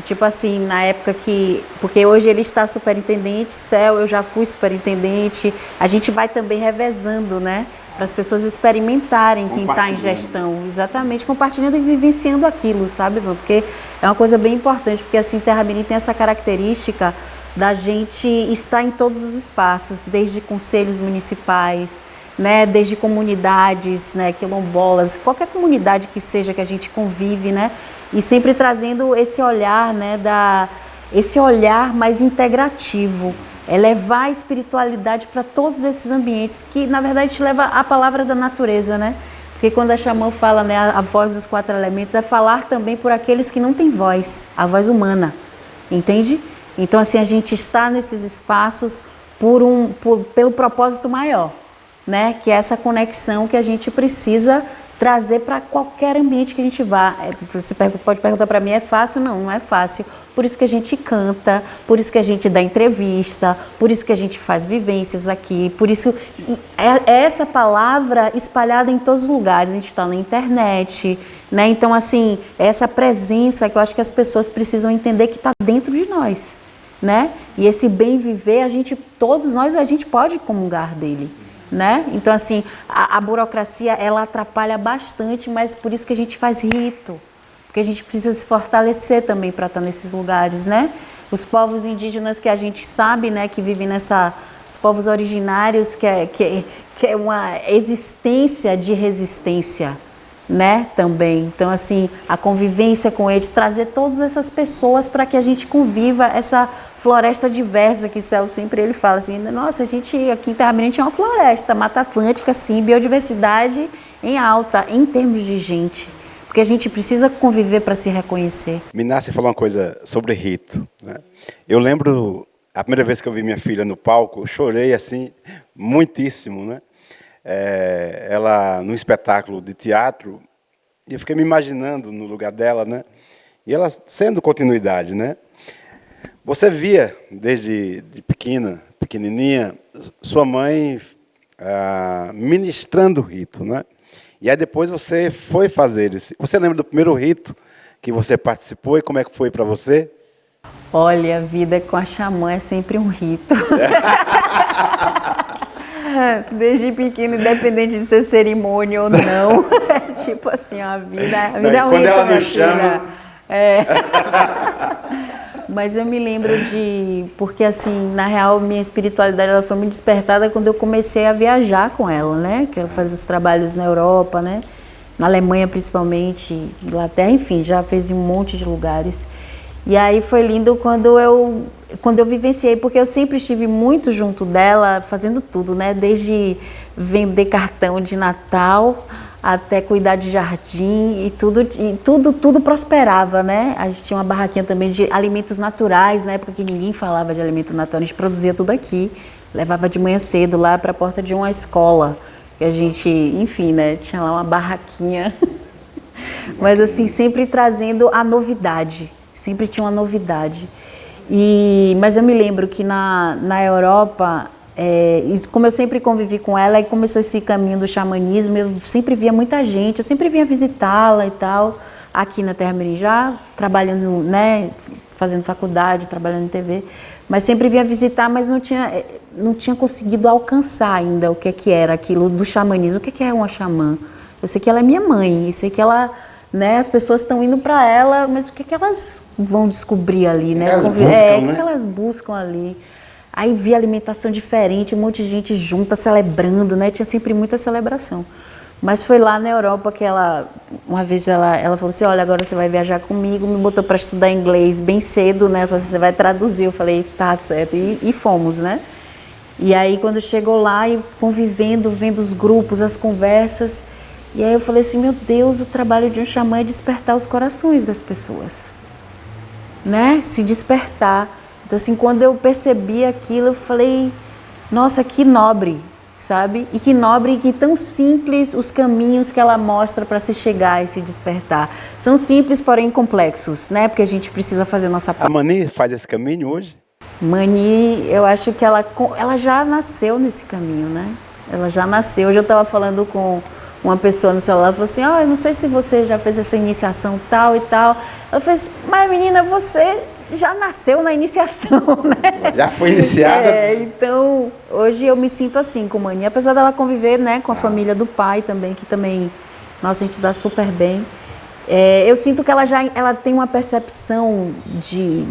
Tipo assim, na época que... Porque hoje ele está superintendente, Céu, eu já fui superintendente. A gente vai também revezando, né? Para as pessoas experimentarem quem está em gestão. Exatamente, compartilhando e vivenciando aquilo, sabe? Porque é uma coisa bem importante, porque assim, Terra Mirim tem essa característica da gente estar em todos os espaços, desde conselhos municipais, né, desde comunidades, né, quilombolas, qualquer comunidade que seja que a gente convive, né, e sempre trazendo esse olhar, né, esse olhar mais integrativo, é levar a espiritualidade para todos esses ambientes, que na verdade te leva a palavra da natureza, né, porque quando a Xamã fala, né, a voz dos 4 elementos, é falar também por aqueles que não têm voz, a voz humana, entende? Então assim, a gente está nesses espaços pelo propósito maior, né? Que é essa conexão que a gente precisa trazer para qualquer ambiente que a gente vá. Você pode perguntar para mim, é fácil? Não, não é fácil. Por isso que a gente canta, por isso que a gente dá entrevista, por isso que a gente faz vivências aqui, por isso é essa palavra espalhada em todos os lugares. A gente está na internet, né? Então assim, essa presença que eu acho que as pessoas precisam entender que está dentro de nós, né? E esse bem viver, todos nós, a gente pode comungar dele, né? Então assim, a burocracia, ela atrapalha bastante, mas por isso que a gente faz rito, porque a gente precisa se fortalecer também para estar nesses lugares, né? Os povos indígenas que a gente sabe, né, que vivem os povos originários, que é uma existência de resistência, né, também. Então assim, a convivência com eles, trazer todas essas pessoas para que a gente conviva essa floresta diversa, que Céu sempre ele fala assim, nossa, a gente aqui em Terra Mirim é uma floresta, Mata Atlântica, assim, biodiversidade em alta, em termos de gente, porque a gente precisa conviver para se reconhecer. Miná, falou uma coisa sobre rito, né? Eu lembro, a primeira vez que eu vi minha filha no palco, eu chorei assim, muitíssimo, né? Ela num espetáculo de teatro, e eu fiquei me imaginando no lugar dela, né? E ela sendo continuidade, né? Você via desde pequenininha, sua mãe ministrando o rito, né? E aí depois você foi fazer esse. Você lembra do primeiro rito que você participou e como é que foi para você? Olha, a vida com a Xamã é sempre um rito. Desde pequeno, independente de ser cerimônia ou não, é tipo assim, a vida é um rito. Quando ela nos chama... Mas eu me lembro porque assim, na real, minha espiritualidade ela foi muito despertada quando eu comecei a viajar com ela, né? Que ela fazia os trabalhos na Europa, né? na Alemanha principalmente, Inglaterra, enfim, já fez em um monte de lugares. E aí foi lindo quando eu vivenciei, porque eu sempre estive muito junto dela, fazendo tudo, né? Desde vender cartão de Natal até cuidar de jardim e tudo prosperava, né? A gente tinha uma barraquinha também de alimentos naturais, na época que ninguém falava de alimento natural, a gente produzia tudo aqui, levava de manhã cedo lá para a porta de uma escola, que a gente, enfim, né? Tinha lá uma barraquinha, mas assim, sempre trazendo a novidade, sempre tinha uma novidade. Mas eu me lembro que na Europa, como eu sempre convivi com ela, e começou esse caminho do xamanismo, eu sempre via muita gente, eu sempre vinha visitá-la e tal, aqui na Terra Mirim, já trabalhando, né, fazendo faculdade, trabalhando em TV, mas sempre vinha visitar, mas não tinha conseguido alcançar ainda o que era aquilo do xamanismo, o que é uma xamã. Eu sei que ela é minha mãe, eu sei que ela, né, as pessoas estão indo para ela, mas o que elas vão descobrir ali, né? O que elas buscam ali? Aí vi alimentação diferente, um monte de gente junta, celebrando, né? Tinha sempre muita celebração. Mas foi lá na Europa que uma vez ela falou assim, olha, agora você vai viajar comigo, me botou para estudar inglês bem cedo, né? Ela falou assim, você vai traduzir. Eu falei, tá certo. E fomos, né? E aí quando chegou lá e convivendo, vendo os grupos, as conversas, e aí eu falei assim, meu Deus, o trabalho de um xamã é despertar os corações das pessoas, né? Se despertar. Então, assim, quando eu percebi aquilo, eu falei, nossa, que nobre, sabe? E que nobre e que tão simples os caminhos que ela mostra para se chegar e se despertar. São simples, porém complexos, né? Porque a gente precisa fazer nossa parte. A Mani faz esse caminho hoje? Mani, eu acho que ela já nasceu nesse caminho, né? Ela já nasceu. Hoje eu estava falando com uma pessoa no celular, falou assim, eu não sei se você já fez essa iniciação tal e tal. Ela fez, mas menina, você já nasceu na iniciação, né? Já foi iniciada? Então, hoje eu me sinto assim com Mani, apesar dela conviver, né, com a família do pai também, que também, nossa, a gente dá super bem. Eu sinto que ela tem uma percepção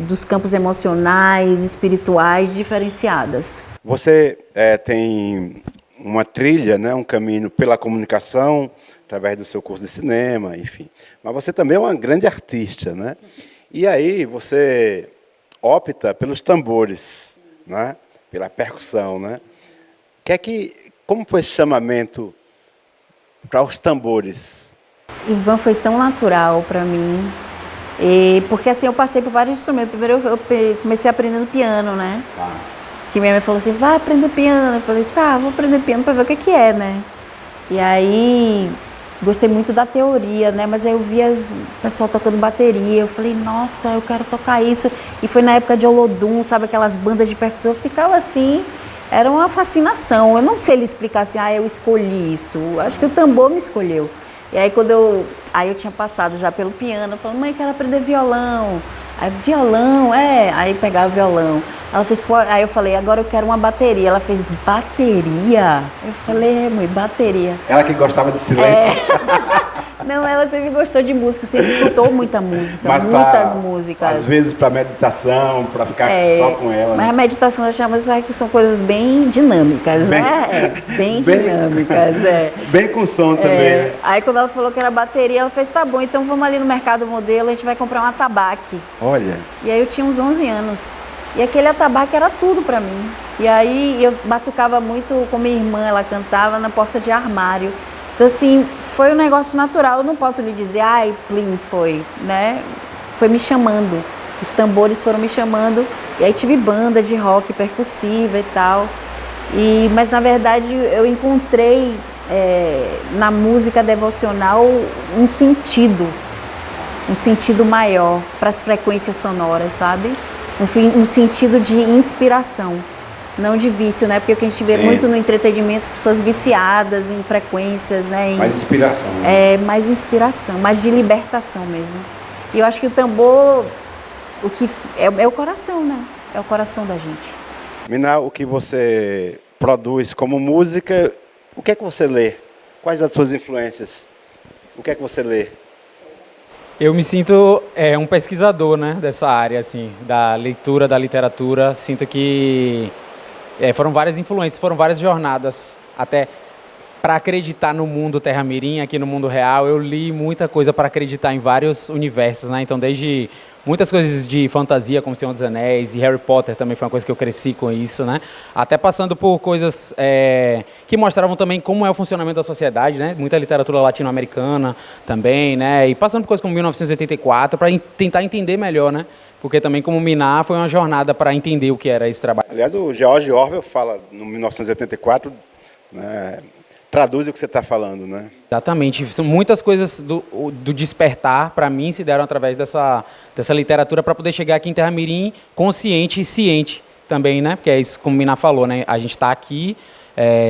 dos campos emocionais, espirituais diferenciadas. Você tem uma trilha, né, um caminho pela comunicação, através do seu curso de cinema, enfim. Mas você também é uma grande artista, né? E aí você opta pelos tambores, né? Pela percussão, né? Como foi esse chamamento para os tambores? Ivan foi tão natural para mim, porque assim eu passei por vários instrumentos. Primeiro eu comecei aprendendo piano, né? Que minha mãe falou assim, vai aprender piano. Eu falei, tá, vou aprender piano para ver o que é, né? E aí gostei muito da teoria, né? Mas aí eu via o pessoal tocando bateria, eu falei, nossa, eu quero tocar isso. E foi na época de Olodum, sabe, aquelas bandas de percussão, eu ficava assim, era uma fascinação. Eu não sei lhe explicar assim, eu escolhi isso. Acho que o tambor me escolheu. E aí aí eu tinha passado já pelo piano, eu falei, mãe, quero aprender violão. Aí, violão, aí pegava o violão. Ela fez, aí eu falei, agora eu quero uma bateria. Ela fez, bateria? Eu falei, mãe, bateria. Ela que gostava de silêncio. Não, ela sempre gostou de música, sempre escutou muita música, mas muitas músicas. Às vezes para meditação, para ficar só com ela. Mas a meditação eu chamo que são coisas bem dinâmicas, né? Bem dinâmicas, Bem com som também, né? Aí quando ela falou que era bateria, ela fez, tá bom, então vamos ali no Mercado Modelo, a gente vai comprar um atabaque. Olha. E aí eu tinha uns 11 anos. E aquele atabaque era tudo para mim. E aí eu batucava muito com minha irmã, ela cantava na porta de armário. Então, assim, foi um negócio natural. Eu não posso lhe dizer, plim, foi, né? Foi me chamando. Os tambores foram me chamando. E aí tive banda de rock percussiva e tal. Mas, na verdade, eu encontrei na música devocional um sentido maior para as frequências sonoras, sabe? Um sentido de inspiração. Não de vício, né? Porque o que a gente vê muito no entretenimento, as pessoas viciadas em frequências, né? Mais inspiração. Né? Mais inspiração, mais de libertação mesmo. E eu acho que o tambor, o que é o coração, né? É o coração da gente. Miná, o que você produz como música, o que é que você lê? Quais as suas influências? O que é que você lê? Eu me sinto um pesquisador, né, dessa área, assim, da leitura, da literatura. Sinto que foram várias influências, foram várias jornadas, até para acreditar no mundo Terra Mirim, aqui no mundo real, eu li muita coisa para acreditar em vários universos, né? Então, desde muitas coisas de fantasia, como Senhor dos Anéis, e Harry Potter também foi uma coisa que eu cresci com isso, né? Até passando por coisas que mostravam também como é o funcionamento da sociedade, né? Muita literatura latino-americana também, né? E passando por coisas como 1984, para tentar entender melhor, né? Porque também, como Minar, foi uma jornada para entender o que era esse trabalho. Aliás, o George Orwell fala, no 1984, né, traduz o que você está falando, né? Exatamente. São muitas coisas do despertar, para mim, se deram através dessa literatura para poder chegar aqui em Terra Mirim consciente e ciente também, né? Porque é isso, como o Minar falou, né? A gente está aqui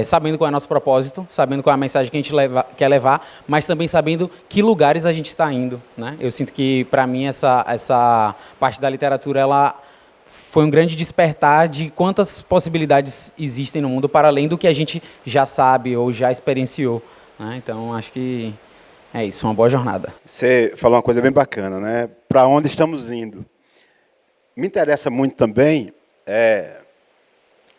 sabendo qual é o nosso propósito, sabendo qual é a mensagem que a gente quer levar, mas também sabendo que lugares a gente está indo, né? Eu sinto que, para mim, essa parte da literatura, ela foi um grande despertar de quantas possibilidades existem no mundo para além do que a gente já sabe ou já experienciou, né? Então, acho que é isso, uma boa jornada. Você falou uma coisa bem bacana, né? Para onde estamos indo? Me interessa muito também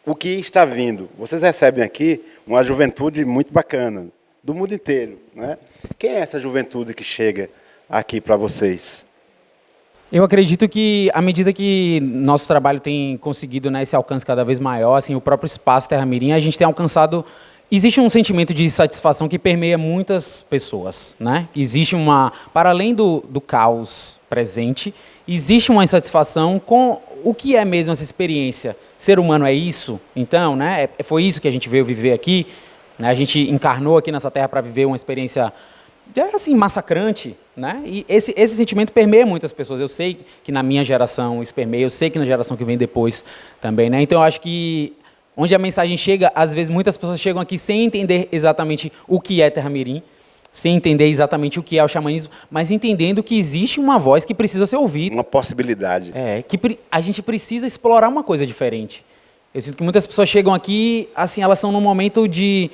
o que está vindo. Vocês recebem aqui uma juventude muito bacana, do mundo inteiro, né? Quem é essa juventude que chega aqui para vocês? Eu acredito que, à medida que nosso trabalho tem conseguido, né, esse alcance cada vez maior, assim, o próprio espaço Terra Mirim, a gente tem alcançado... Existe um sentimento de satisfação que permeia muitas pessoas, né? Existe para além do caos presente, existe uma insatisfação com o que é mesmo essa experiência. Ser humano é isso? Então, né? Foi isso que a gente veio viver aqui, né? A gente encarnou aqui nessa terra para viver uma experiência assim, massacrante, né? E esse sentimento permeia muitas pessoas. Eu sei que na minha geração isso permeia, eu sei que na geração que vem depois também, né? Então eu acho que onde a mensagem chega, às vezes muitas pessoas chegam aqui sem entender exatamente o que é Terra Mirim, sem entender exatamente o que é o xamanismo, mas entendendo que existe uma voz que precisa ser ouvida. Uma possibilidade. Que a gente precisa explorar uma coisa diferente. Eu sinto que muitas pessoas chegam aqui, assim, elas estão num momento de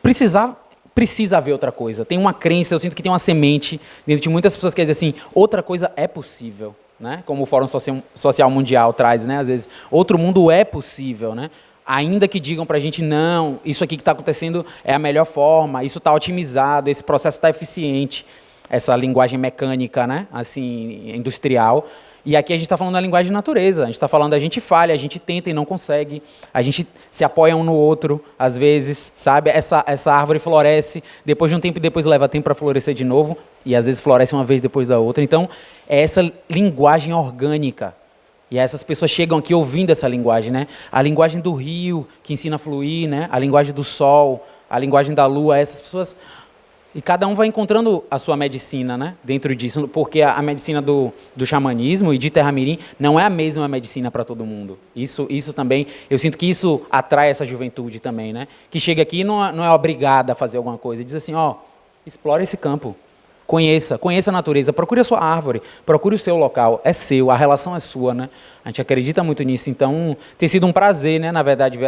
precisa haver outra coisa. Tem uma crença, eu sinto que tem uma semente dentro de muitas pessoas que dizem assim, outra coisa é possível, né? Como o Fórum Social Mundial traz, né? Às vezes, outro mundo é possível, né? Ainda que digam para a gente, não, isso aqui que está acontecendo é a melhor forma, isso está otimizado, esse processo está eficiente, essa linguagem mecânica, né? Assim, industrial. E aqui a gente está falando da linguagem de natureza, a gente está falando, a gente falha, a gente tenta e não consegue, a gente se apoia um no outro, às vezes, sabe? Essa árvore floresce, depois de um tempo e depois leva tempo para florescer de novo, e às vezes floresce uma vez depois da outra. Então, é essa linguagem orgânica. E essas pessoas chegam aqui ouvindo essa linguagem, né? A linguagem do rio, que ensina a fluir, né? A linguagem do sol, a linguagem da lua, essas pessoas... E cada um vai encontrando a sua medicina, né, dentro disso, porque a medicina do xamanismo e de Terra Mirim não é a mesma medicina para todo mundo. Isso também, eu sinto que isso atrai essa juventude também, né, que chega aqui e não é obrigada a fazer alguma coisa, diz assim, explore esse campo, conheça a natureza, procure a sua árvore, procure o seu local, é seu, a relação é sua, né, a gente acredita muito nisso, então tem sido um prazer, né, na verdade, ver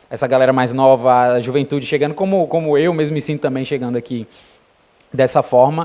essa galera mais nova, a juventude chegando, como eu mesmo me sinto também chegando aqui dessa forma,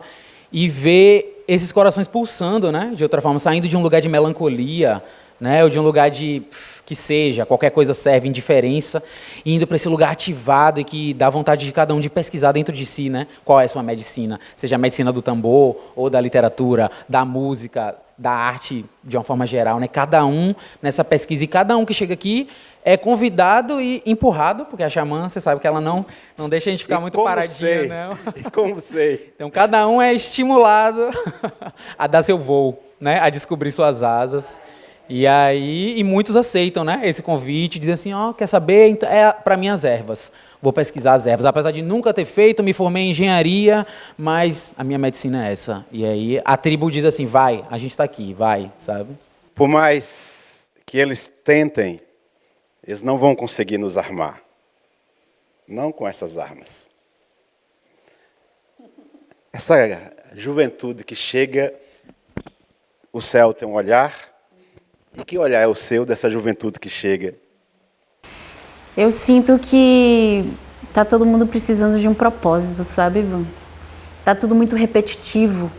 e ver esses corações pulsando, né, de outra forma, saindo de um lugar de melancolia, né, ou de um lugar de, que seja, qualquer coisa serve, indiferença, e indo para esse lugar ativado e que dá vontade de cada um de pesquisar dentro de si, né, qual é a sua medicina, seja a medicina do tambor, ou da literatura, da música, da arte de uma forma geral, né? Cada um nessa pesquisa, e cada um que chega aqui é convidado e empurrado, porque a xamã, você sabe que ela não deixa a gente ficar muito paradinho, não. E como sei? Então, cada um é estimulado a dar seu voo, né? A descobrir suas asas. E muitos aceitam, né, esse convite, dizem assim, quer saber, então, para mim as ervas, vou pesquisar as ervas, apesar de nunca ter feito, me formei em engenharia, mas a minha medicina é essa. E aí a tribo diz assim, vai, a gente está aqui, vai, sabe? Por mais que eles tentem, eles não vão conseguir nos armar, não com essas armas. Essa juventude que chega, o céu tem um olhar. E que olhar é o seu dessa juventude que chega? Eu sinto que tá todo mundo precisando de um propósito, sabe, Ivan? Tá tudo muito repetitivo,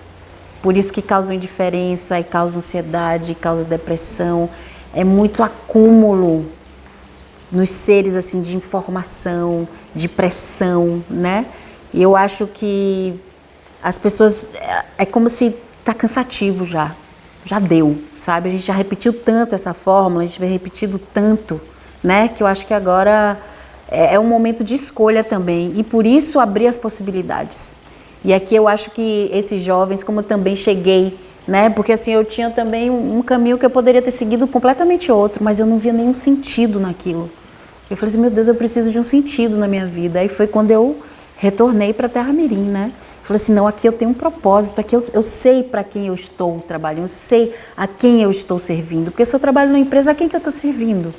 por isso que causa indiferença, e causa ansiedade, causa depressão. É muito acúmulo nos seres assim de informação, de pressão, né? E eu acho que as pessoas, é como se está cansativo já deu, sabe? A gente já repetiu tanto essa fórmula, a gente vem repetindo tanto, né? Que eu acho que agora é um momento de escolha também, e por isso abrir as possibilidades. E aqui eu acho que esses jovens, como eu também cheguei, né? Porque assim, eu tinha também um caminho que eu poderia ter seguido completamente outro, mas eu não via nenhum sentido naquilo. Eu falei assim, meu Deus, eu preciso de um sentido na minha vida. Aí foi quando eu retornei para Terra Mirim, né? Falei assim, não, aqui eu tenho um propósito, aqui eu sei para quem eu estou trabalhando, eu sei a quem eu estou servindo. Porque se eu trabalho numa empresa, a quem que eu estou servindo?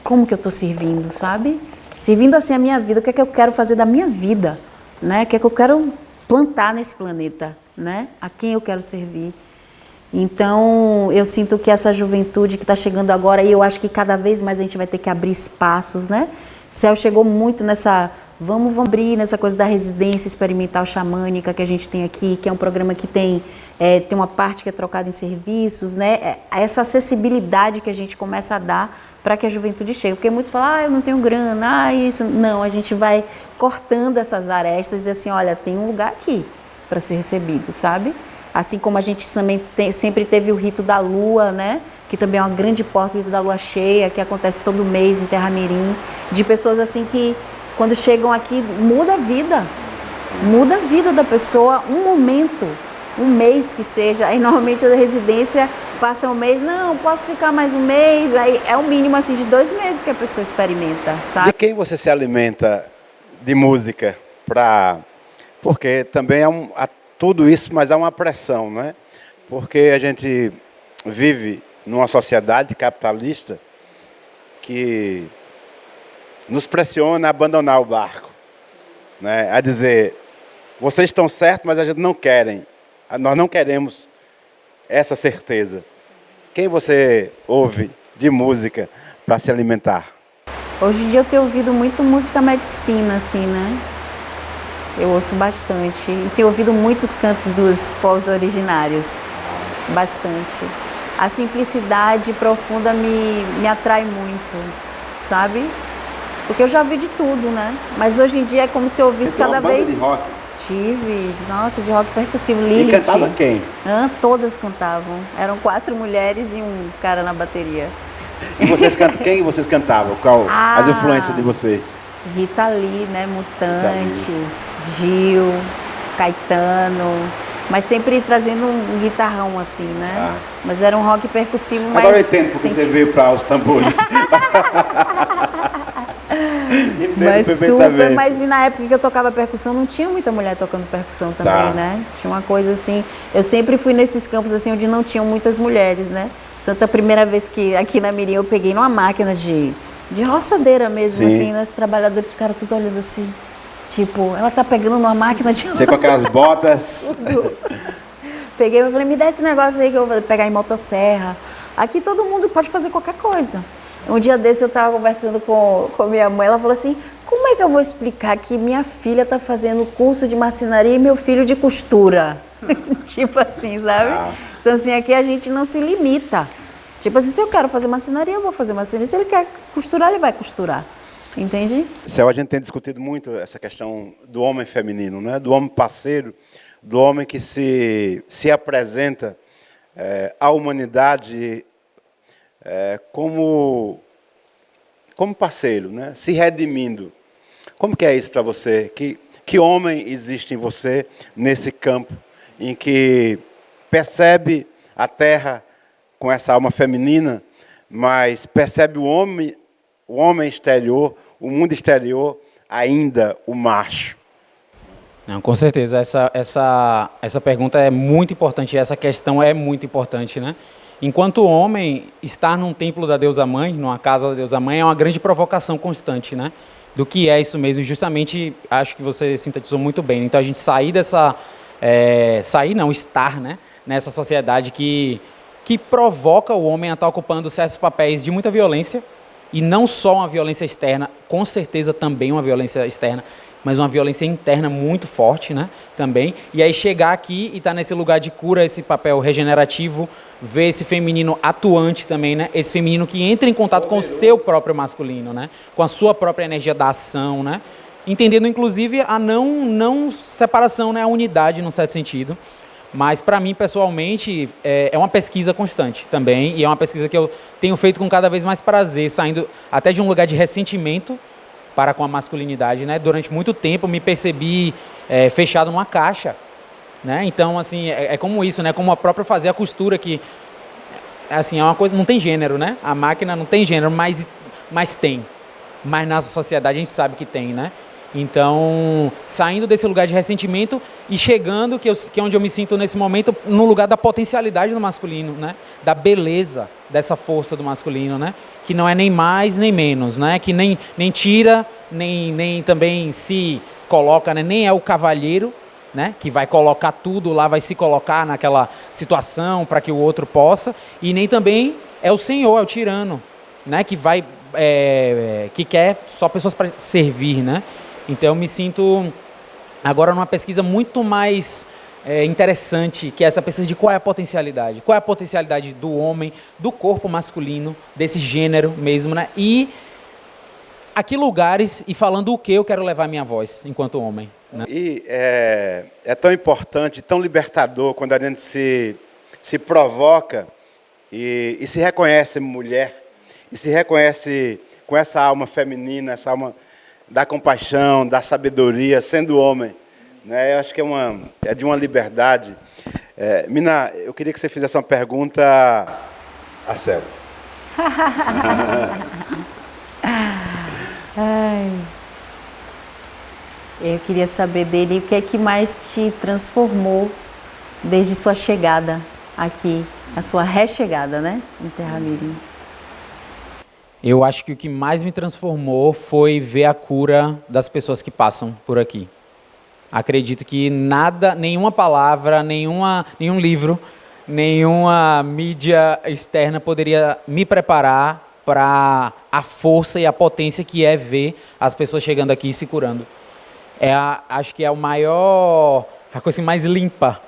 Como que eu estou servindo, sabe? Servindo assim a minha vida, o que é que eu quero fazer da minha vida, né? O que é que eu quero plantar nesse planeta, né? A quem eu quero servir. Então, eu sinto que essa juventude que está chegando agora, e eu acho que cada vez mais a gente vai ter que abrir espaços, né? Céu chegou muito nessa, vamos abrir nessa coisa da residência experimental xamânica que a gente tem aqui, que é um programa que tem uma parte que é trocada em serviços, né? Essa acessibilidade que a gente começa a dar para que a juventude chegue. Porque muitos falam, eu não tenho grana, isso. Não, a gente vai cortando essas arestas e dizer assim, olha, tem um lugar aqui para ser recebido, sabe? Assim como a gente também sempre teve o rito da lua, né? Que também é uma grande porta, o rito da lua cheia, que acontece todo mês em Terra Mirim, de pessoas assim que, quando chegam aqui, muda a vida da pessoa, um momento, um mês que seja. Aí normalmente a residência passa um mês, não, posso ficar mais um mês, aí é o mínimo assim de 2 meses que a pessoa experimenta, sabe? De quem você se alimenta de música? Porque também tudo isso, mas há uma pressão, né? Porque a gente vive numa sociedade capitalista que nos pressiona a abandonar o barco, né? A dizer, vocês estão certos, mas a gente não querem. Nós não queremos essa certeza. Quem você ouve de música para se alimentar? Hoje em dia eu tenho ouvido muito música medicina, assim, né? Eu ouço bastante. E tenho ouvido muitos cantos dos povos originários. Bastante. A simplicidade profunda me atrai muito, sabe? Porque eu já vi de tudo, né? Mas hoje em dia é como se eu ouvisse cada vez... De rock? Tive. Nossa, de rock percussivo. Lilith. E cantava quem? Todas cantavam. Eram 4 mulheres e um cara na bateria. E quem vocês cantavam? As influências de vocês? Rita Lee, né? Mutantes, Gil, Caetano, mas sempre trazendo um guitarrão assim, né? Mas era um rock percussivo mais... Agora eu entendo porque você veio para os tambores. Mas super, mas e na época que eu tocava percussão, não tinha muita mulher tocando percussão também, né? Tinha uma coisa assim, eu sempre fui nesses campos assim, onde não tinham muitas mulheres, né? Tanto a primeira vez que aqui na Mirim eu peguei numa máquina de roçadeira mesmo, assim, né? Os trabalhadores ficaram tudo olhando assim, tipo, ela tá pegando numa máquina de roçadeira. Você com aquelas botas. Peguei e falei, me dá esse negócio aí que eu vou pegar em motosserra. Aqui todo mundo pode fazer qualquer coisa. Um dia desse eu estava conversando com minha mãe, ela falou assim, como é que eu vou explicar que minha filha está fazendo curso de marcenaria e meu filho de costura? Tipo assim, sabe? Então assim, aqui a gente não se limita. Tipo assim, se eu quero fazer marcenaria, eu vou fazer marcenaria. Se ele quer costurar, ele vai costurar. Entende? Céu, a gente tem discutido muito essa questão do homem feminino, né? Do homem parceiro, do homem que se apresenta à humanidade como parceiro, né? Se redimindo. Como que é isso para você? Que homem existe em você nesse campo em que percebe a terra com essa alma feminina, mas percebe o homem exterior, o mundo exterior, ainda o macho? Não, com certeza, essa pergunta é muito importante, essa questão é muito importante, né? Enquanto homem, estar num templo da deusa mãe, numa casa da deusa mãe, é uma grande provocação constante, né? Do que é isso mesmo, e justamente, acho que você sintetizou muito bem. Então, a gente estar, né? Nessa sociedade que provoca o homem a estar ocupando certos papéis de muita violência, e não só uma violência externa, com certeza também uma violência externa, mas uma violência interna muito forte, né, também. E aí chegar aqui e estar nesse lugar de cura, esse papel regenerativo, ver esse feminino atuante também, né, esse feminino que entra em contato com o seu próprio masculino, né, com a sua própria energia da ação, né, entendendo inclusive a não separação, né, a unidade num certo sentido. Mas, para mim, pessoalmente, é uma pesquisa constante também, e é uma pesquisa que eu tenho feito com cada vez mais prazer, saindo até de um lugar de ressentimento para com a masculinidade, né? Durante muito tempo, me percebi fechado numa caixa, né? Então, assim, é como isso, né? Como a própria fazer a costura, que, assim, é uma coisa, não tem gênero, né? A máquina não tem gênero, mas tem. Mas na sociedade a gente sabe que tem, né? Então, saindo desse lugar de ressentimento e chegando, que é onde eu me sinto nesse momento, no lugar da potencialidade do masculino, né? Da beleza dessa força do masculino, né? Que não é nem mais nem menos, né? Que nem tira, nem também se coloca, né? Nem é o cavalheiro, né? Que vai colocar tudo lá, vai se colocar naquela situação para que o outro possa, e nem também é o senhor, é o tirano, né? Que vai, que quer só pessoas para servir, né? Então eu me sinto agora numa pesquisa muito mais interessante, que é essa pesquisa de qual é a potencialidade. Qual é a potencialidade do homem, do corpo masculino, desse gênero mesmo, né? E a que lugares, e falando o que eu quero levar minha voz enquanto homem. Né? E é tão importante, tão libertador quando a gente se provoca e se reconhece mulher, e se reconhece com essa alma feminina, essa alma da compaixão, da sabedoria, sendo homem, né? Eu acho que é de uma liberdade. Mina, eu queria que você fizesse uma pergunta a Céu. Eu queria saber dele o que é que mais te transformou desde sua chegada aqui, a sua rechegada, né, em Terra Mirim. Eu acho que o que mais me transformou foi ver a cura das pessoas que passam por aqui. Acredito que nada, nenhuma palavra, nenhum livro, nenhuma mídia externa poderia me preparar para a força e a potência que é ver as pessoas chegando aqui e se curando. Acho que é a coisa mais limpa.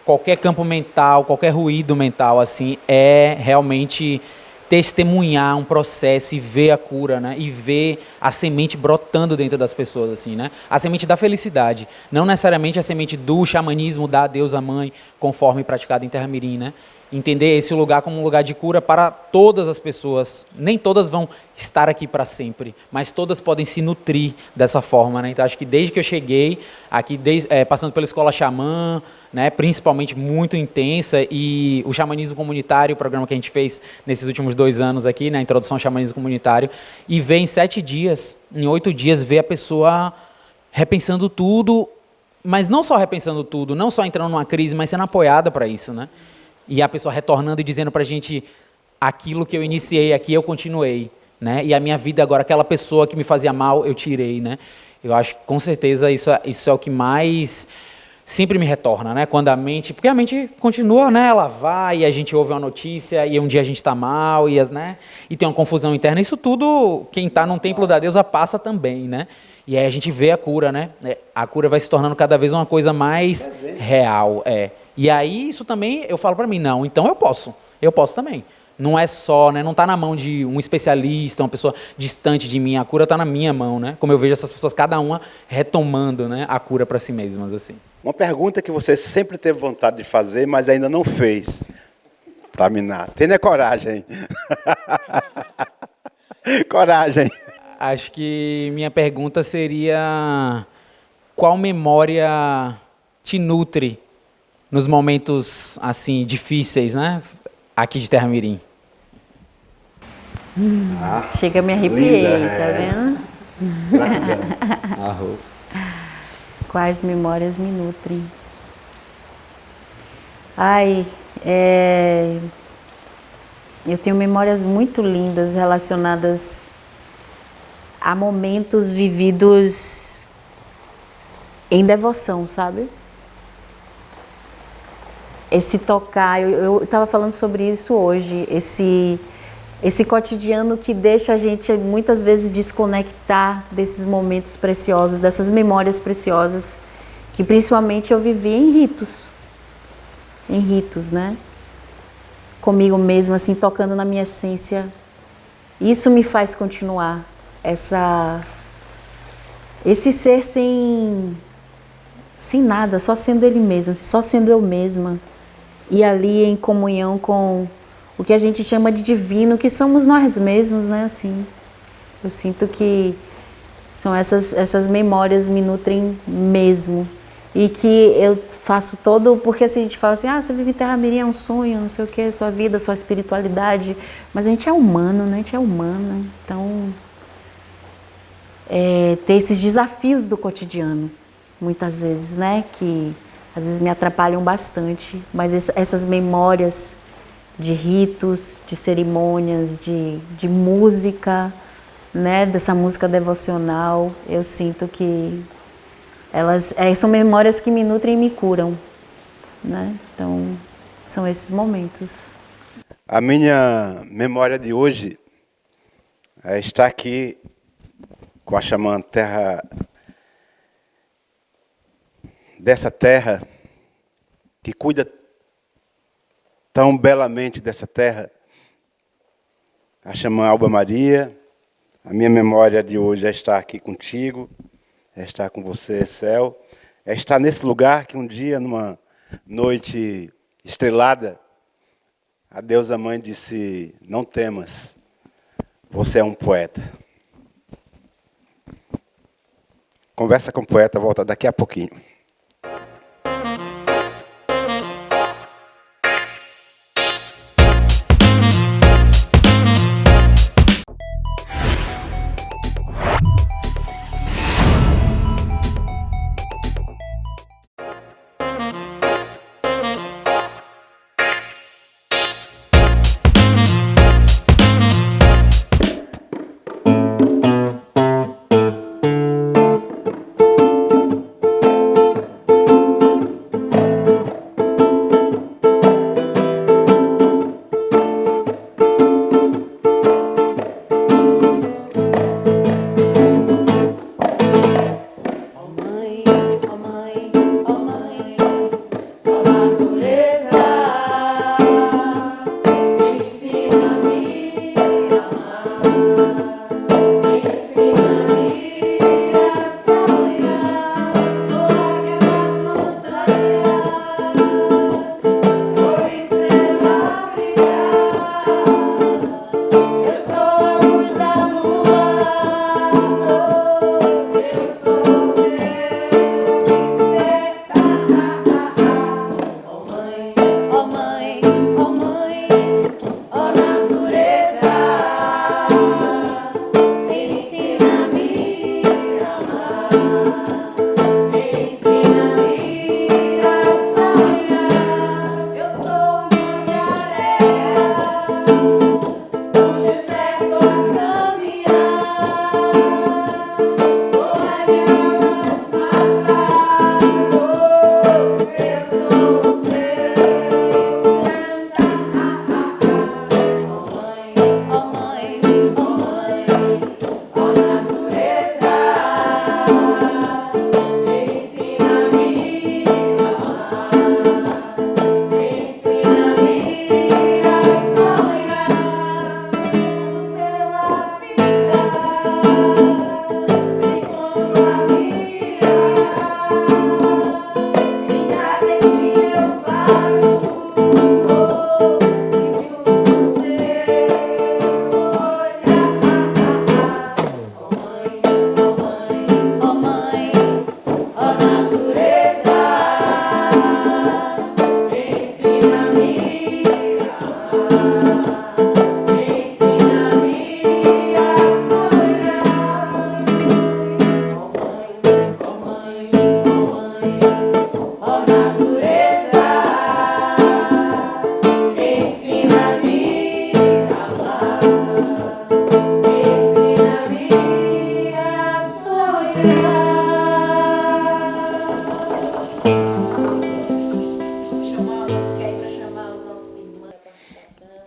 Qualquer campo mental, qualquer ruído mental, assim, é realmente testemunhar um processo e ver a cura, né? E ver a semente brotando dentro das pessoas, assim, né? A semente da felicidade, não necessariamente a semente do xamanismo da deusa mãe, conforme praticado em Terra Mirim, né? Entender esse lugar como um lugar de cura para todas as pessoas. Nem todas vão estar aqui para sempre, mas todas podem se nutrir dessa forma, né? Então, acho que desde que eu cheguei aqui, passando pela escola xamã, né, principalmente muito intensa, e o xamanismo comunitário, o programa que a gente fez nesses últimos 2 anos aqui, né, a introdução ao xamanismo comunitário, e ver em 7 dias, em 8 dias, ver a pessoa repensando tudo, mas não só repensando tudo, não só entrando numa crise, mas sendo apoiada para isso, né? E a pessoa retornando e dizendo para a gente aquilo que eu iniciei aqui, eu continuei, né? E a minha vida agora, aquela pessoa que me fazia mal, eu tirei, né? Eu acho que com certeza isso é o que mais sempre me retorna, né? Quando porque a mente continua, né? Ela vai e a gente ouve uma notícia e um dia a gente está mal né? E tem uma confusão interna. Isso tudo, quem está num templo da deusa passa também, né? E aí a gente vê a cura, né? A cura vai se tornando cada vez uma coisa mais real, E aí isso também, eu falo para mim, não, então eu posso também. Não é só, né, não está na mão de um especialista, uma pessoa distante de mim, a cura está na minha mão, né? Como eu vejo essas pessoas, cada uma retomando, né, a cura para si mesmas, assim. Uma pergunta que você sempre teve vontade de fazer, mas ainda não fez, para Miná. Tenha coragem. Coragem. Acho que minha pergunta seria: qual memória te nutre nos momentos assim difíceis, né? Aqui de Terra Mirim. Chega, me arrepiei, linda, tá vendo? Gratidão. Quais memórias me nutrem? Ai, eu tenho memórias muito lindas relacionadas a momentos vividos em devoção, sabe? Esse tocar, eu estava falando sobre isso hoje, esse esse cotidiano que deixa a gente muitas vezes desconectar desses momentos preciosos, dessas memórias preciosas, que principalmente eu vivi em ritos, né? Comigo mesma, assim, tocando na minha essência. Isso me faz continuar esse ser sem nada, só sendo ele mesmo, só sendo eu mesma. E ali em comunhão com o que a gente chama de divino, que somos nós mesmos, né? Assim, eu sinto que são essas memórias me nutrem mesmo. E que eu faço todo, porque assim, a gente fala assim, você vive em Terra Mirim, é um sonho, não sei o que, sua vida, sua espiritualidade. Mas a gente é humano, né? A gente é humana. Então, ter esses desafios do cotidiano, muitas vezes, né? Que às vezes me atrapalham bastante. Mas essas memórias de ritos, de cerimônias, de música, né? Dessa música devocional, eu sinto que elas são memórias que me nutrem e me curam, né? Então, são esses momentos. A minha memória de hoje é estar aqui com a xamã terra, dessa terra, que cuida tão belamente dessa terra, a xamã Alba Maria. A minha memória de hoje é estar aqui contigo, é estar com você, Céu, é estar nesse lugar que um dia, numa noite estrelada, a deusa mãe disse, não temas, você é um poeta. Conversa com o poeta, volta daqui a pouquinho.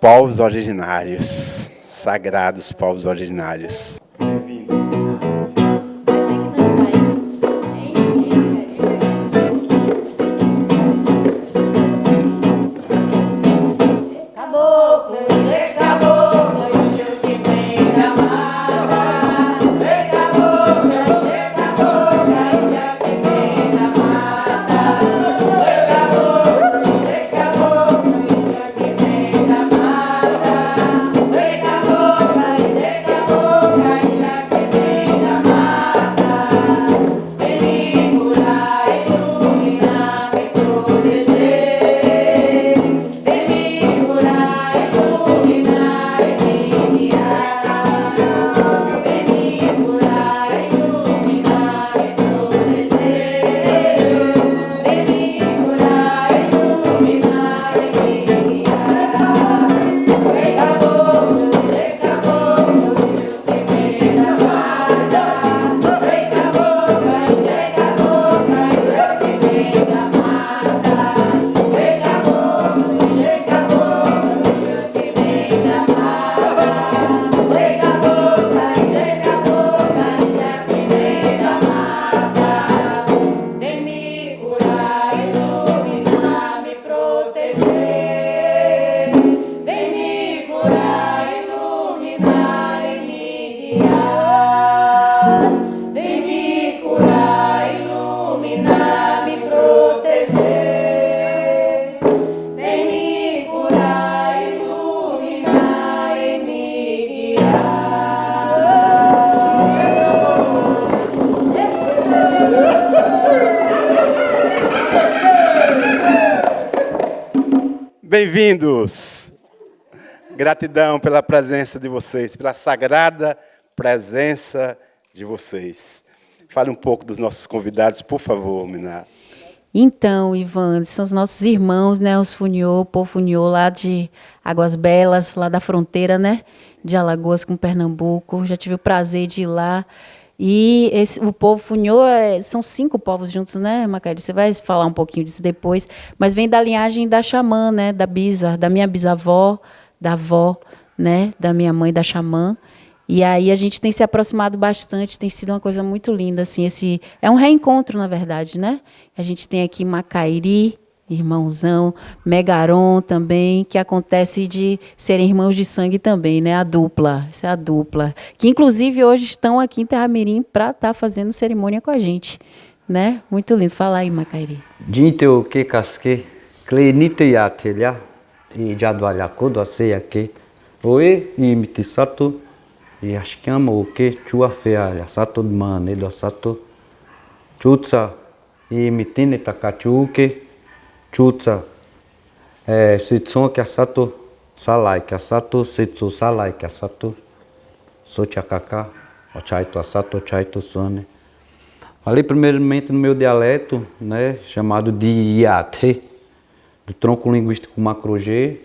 Povos originários. sagrados povos originários. Bem-vindos! Gratidão pela presença de vocês, pela sagrada presença de vocês. Fale um pouco dos nossos convidados, por favor, Miná. Então, Ivan, são os nossos irmãos, né? Os Funiô, o povo Funiô lá de Águas Belas, lá da fronteira, né? De Alagoas com Pernambuco. Já tive o prazer de ir lá. E o povo Funiô, são 5 povos juntos, né, Macaíri? Você vai falar um pouquinho disso depois. Mas vem da linhagem da xamã, né? Da minha bisavó, da avó, né? Da minha mãe, da xamã. E aí a gente tem se aproximado bastante, tem sido uma coisa muito linda, assim, é um reencontro, na verdade, né? A gente tem aqui Macaíri, irmãozão, Megaron também, que acontece de serem irmãos de sangue também, né? A dupla, essa é a dupla. Que, inclusive, hoje estão aqui em Terramirim para estar fazendo cerimônia com a gente, né? Muito lindo. Fala aí, Macaíri. Dinteu que casque, clenite yatelha, e jadwalhako ase yake, oe e mitisato, e ashkama o que chua fealha, sato mane do sato, chutsa e mitine takachuke, chutsa, sitson que asato salai, que asato sitsu salai, que asato sochakaka, ochaito asato, ochaito sone. Falei primeiramente no meu dialeto, né, chamado de Iate, do tronco linguístico Macro-G,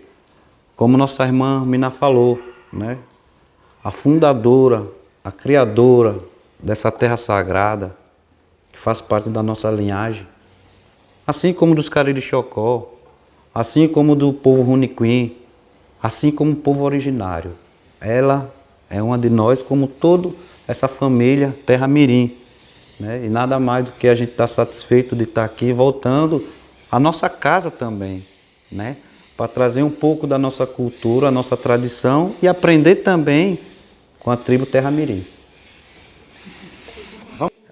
como nossa irmã Miná falou, né, a fundadora, a criadora dessa terra sagrada, que faz parte da nossa linhagem, assim como dos Cariri Xocó, assim como do povo Runiquim, assim como o povo originário. Ela é uma de nós, como toda essa família Terramirim, né? E nada mais do que a gente estar satisfeito de estar aqui, voltando à nossa casa também, né? Para trazer um pouco da nossa cultura, a nossa tradição e aprender também com a tribo Terramirim.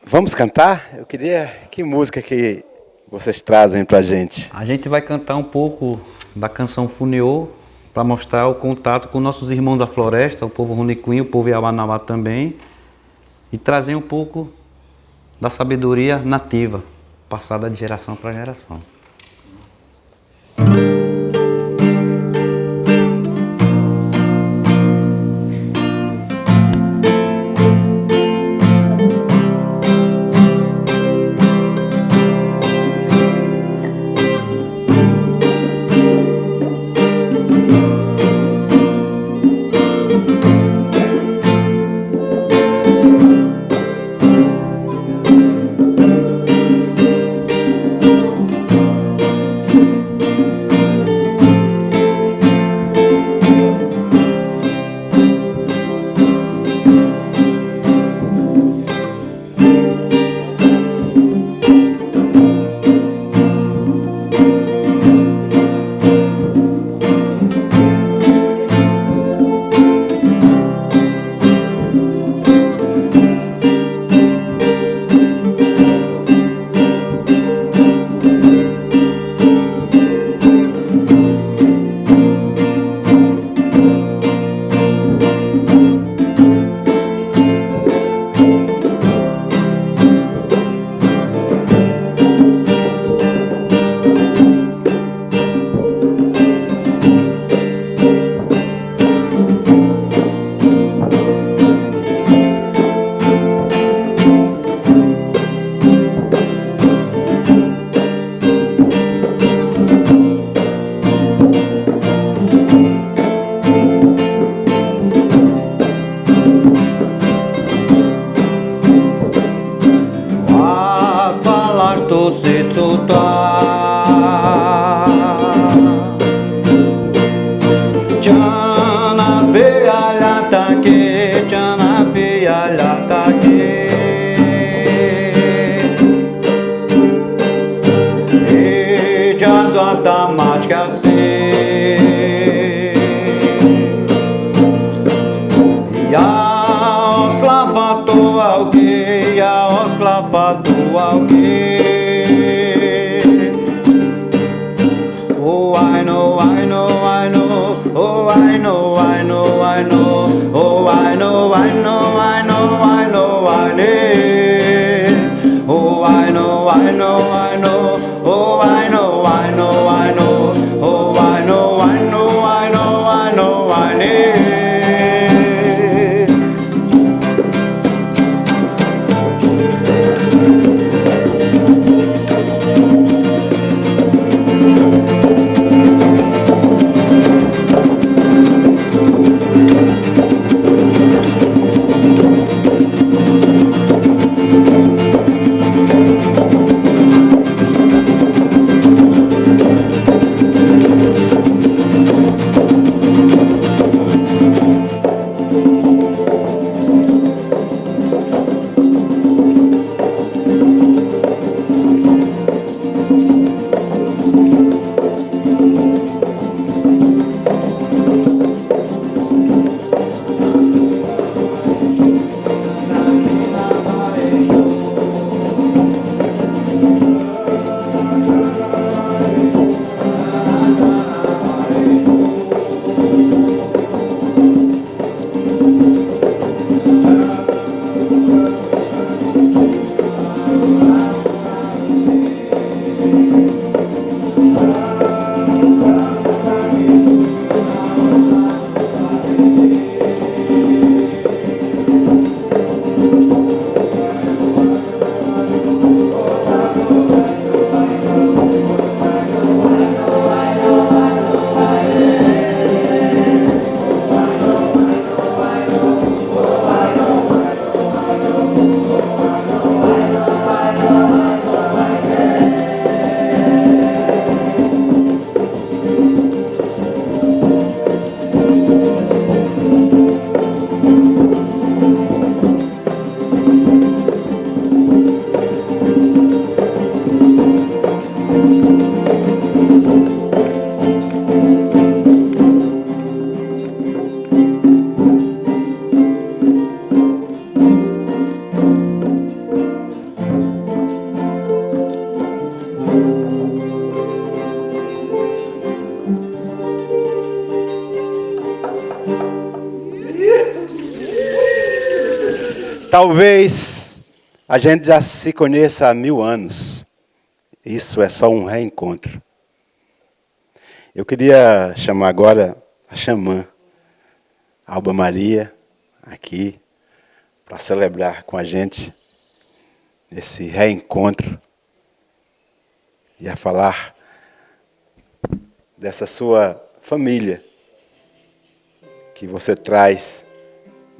Vamos cantar? Eu queria... Que música que vocês trazem para a gente? A gente vai cantar um pouco da canção Funiô, para mostrar o contato com nossos irmãos da floresta, o povo Runiquim, o povo Yabanabá também, e trazer um pouco da sabedoria nativa, passada de geração para geração. Ya oslava tu auge, ya oslava tu auge. Oh, I know, I know, I know. Oh, I know, I know, I know. Oh, I know, I know, I know, I know, I know. Oh, I know, I know, I know. Oh, I know, I know, I know. Oh, I know, I know, I know, I know, I know. Talvez a gente já se conheça há 1000 anos. Isso é só um reencontro. Eu queria chamar agora a xamã, Alba Maria, aqui, para celebrar com a gente esse reencontro e a falar dessa sua família que você traz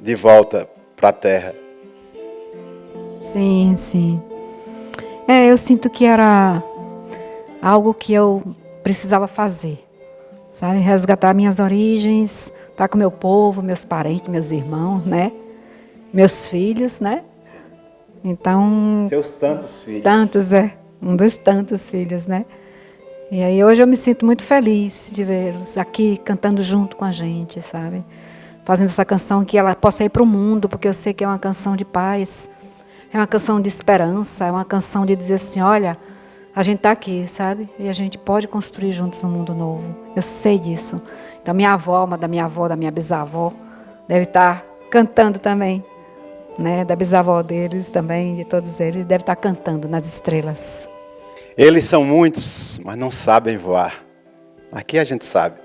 de volta para a Terra. Sim, sim. Eu sinto que era algo que eu precisava fazer, sabe? Resgatar minhas origens, estar com meu povo, meus parentes, meus irmãos, né? Meus filhos, né? Então... Seus tantos filhos. Tantos, um dos tantos filhos, né? E aí hoje eu me sinto muito feliz de vê-los aqui cantando junto com a gente, sabe? Fazendo essa canção que ela possa ir para o mundo, porque eu sei que é uma canção de paz, é uma canção de esperança, é uma canção de dizer assim, olha, a gente está aqui, sabe? E a gente pode construir juntos um mundo novo. Eu sei disso. Então minha avó, da minha avó, da minha bisavó, deve estar cantando também, né? Da bisavó deles também, de todos eles, deve estar cantando nas estrelas. Eles são muitos, mas não sabem voar. Aqui a gente sabe.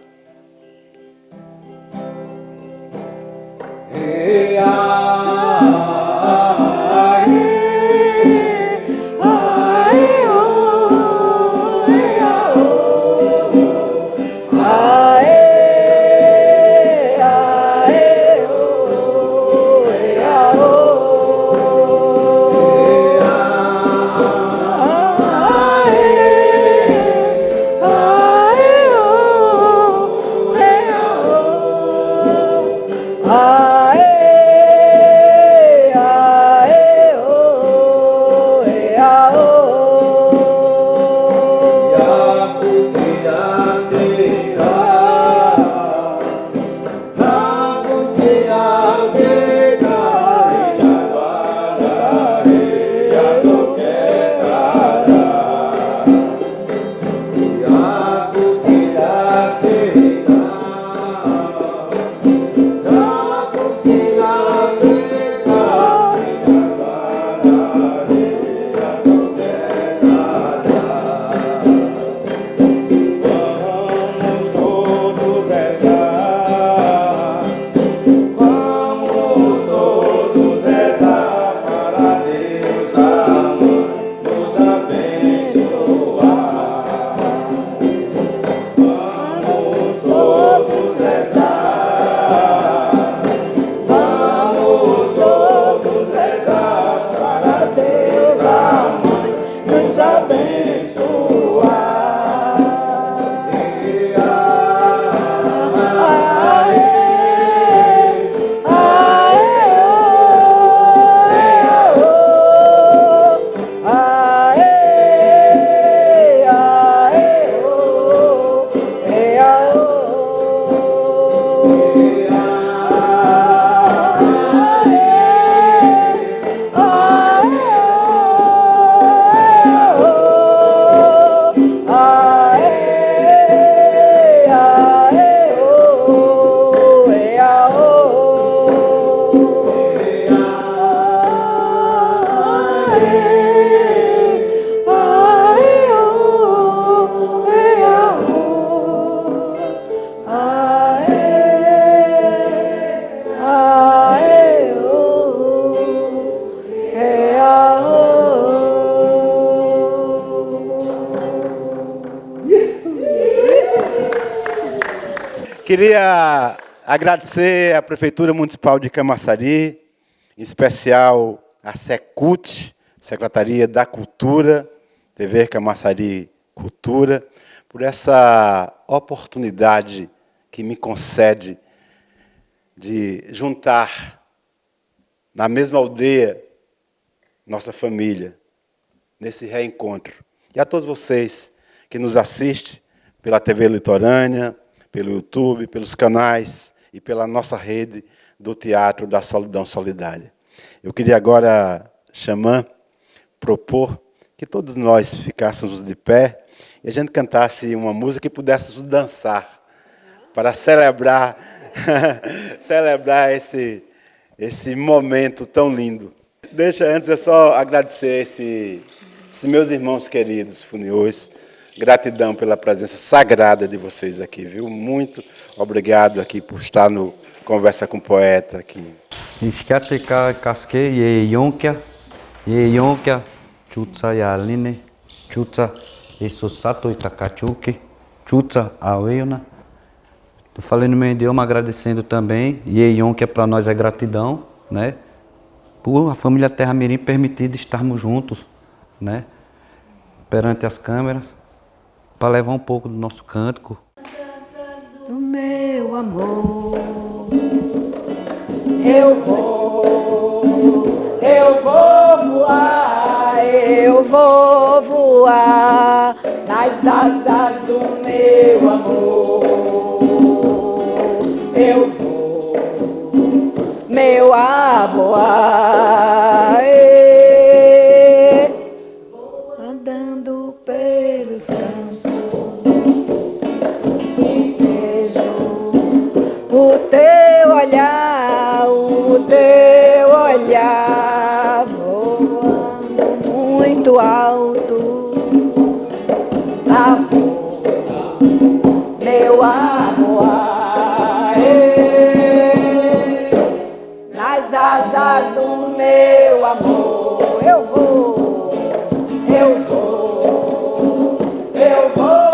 Aê! Queria agradecer à Prefeitura Municipal de Camaçari, em especial a Secult, Secretaria da Cultura, TV Camaçari Cultura, por essa oportunidade que me concede de juntar na mesma aldeia nossa família, nesse reencontro. E a todos vocês que nos assistem pela TV Litorânea, pelo YouTube, pelos canais e pela nossa rede do Teatro da Solidão Solidária. Eu queria agora, Xamã, propor que todos nós ficássemos de pé e a gente cantasse uma música e pudéssemos dançar para celebrar, celebrar esse momento tão lindo. Deixa antes eu só agradecer esses meus irmãos queridos, funiões. Gratidão pela presença sagrada de vocês aqui, viu? Muito obrigado aqui por estar no Conversa com o Poeta aqui. Iskatika kaske ye yonkia chutsa yaline chutsa esosato itakachuki chutsa aweuna. Tô falando no meu idioma, agradecendo também. Ye yonkia para nós é gratidão, né? Por a família Terra Mirim permitir estarmos juntos, né? Perante as câmeras, para levar um pouco do nosso cântico. Do meu amor, eu vou voar nas asas do meu amor. Eu vou, meu amor, andando pelos campos e vejo o teu olhar voando muito alto, amor, meu amor, nas asas do meu amor, eu vou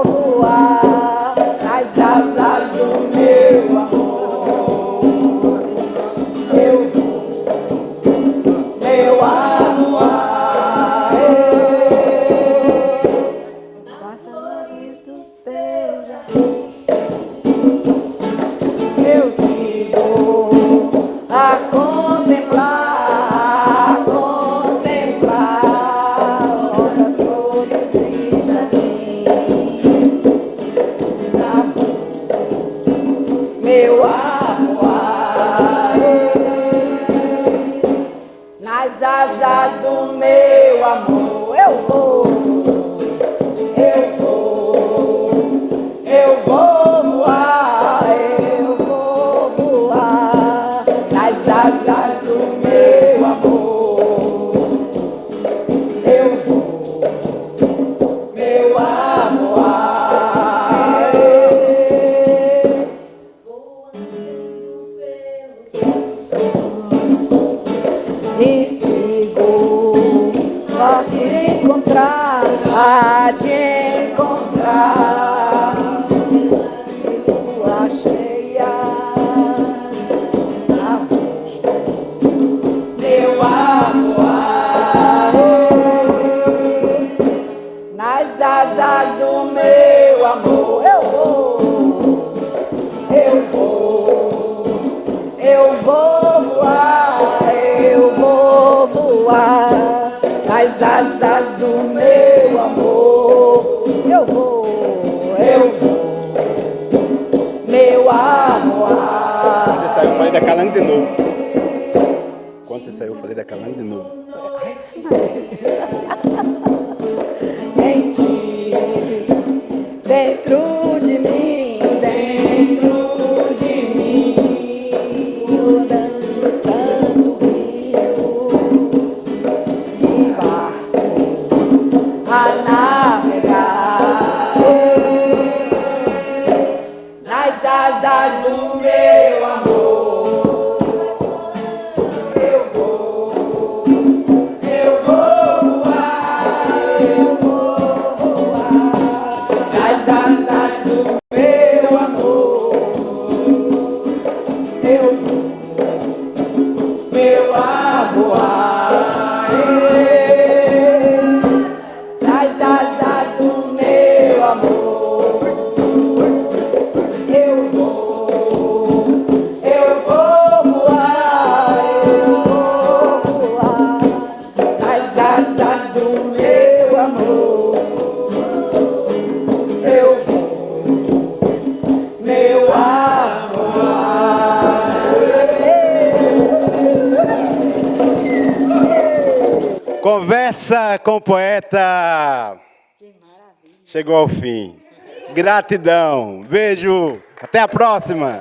voar, nas asas do meu amor, eu vou, meu amor, pássaros dos teus jardim, eu sigo a contemplar horas flores e jardim, meu amor, nas asas do meu amor, eu vou voar, nas asas do meu amor, eu vou, meu amor, e sigo a te encontrar, lua cheia, meu amor, nas asas do meu amor, eu vou voar, nas asas do meu amor, eu vou, meu amor. Quando você saiu, eu falei da Calango de novo. Quando você saiu, eu falei da Calango de novo. Em ti, dentro de mim, rodando tanto rio e barco a navegar nas asas do meu amor. Eu vou voar. eu vou, meu amor, nas asas do meu amor, eu vou voar, nas asas do meu amor, eu vou, meu amor. Conversa com o poeta chegou ao fim. Gratidão. Beijo. Até a próxima.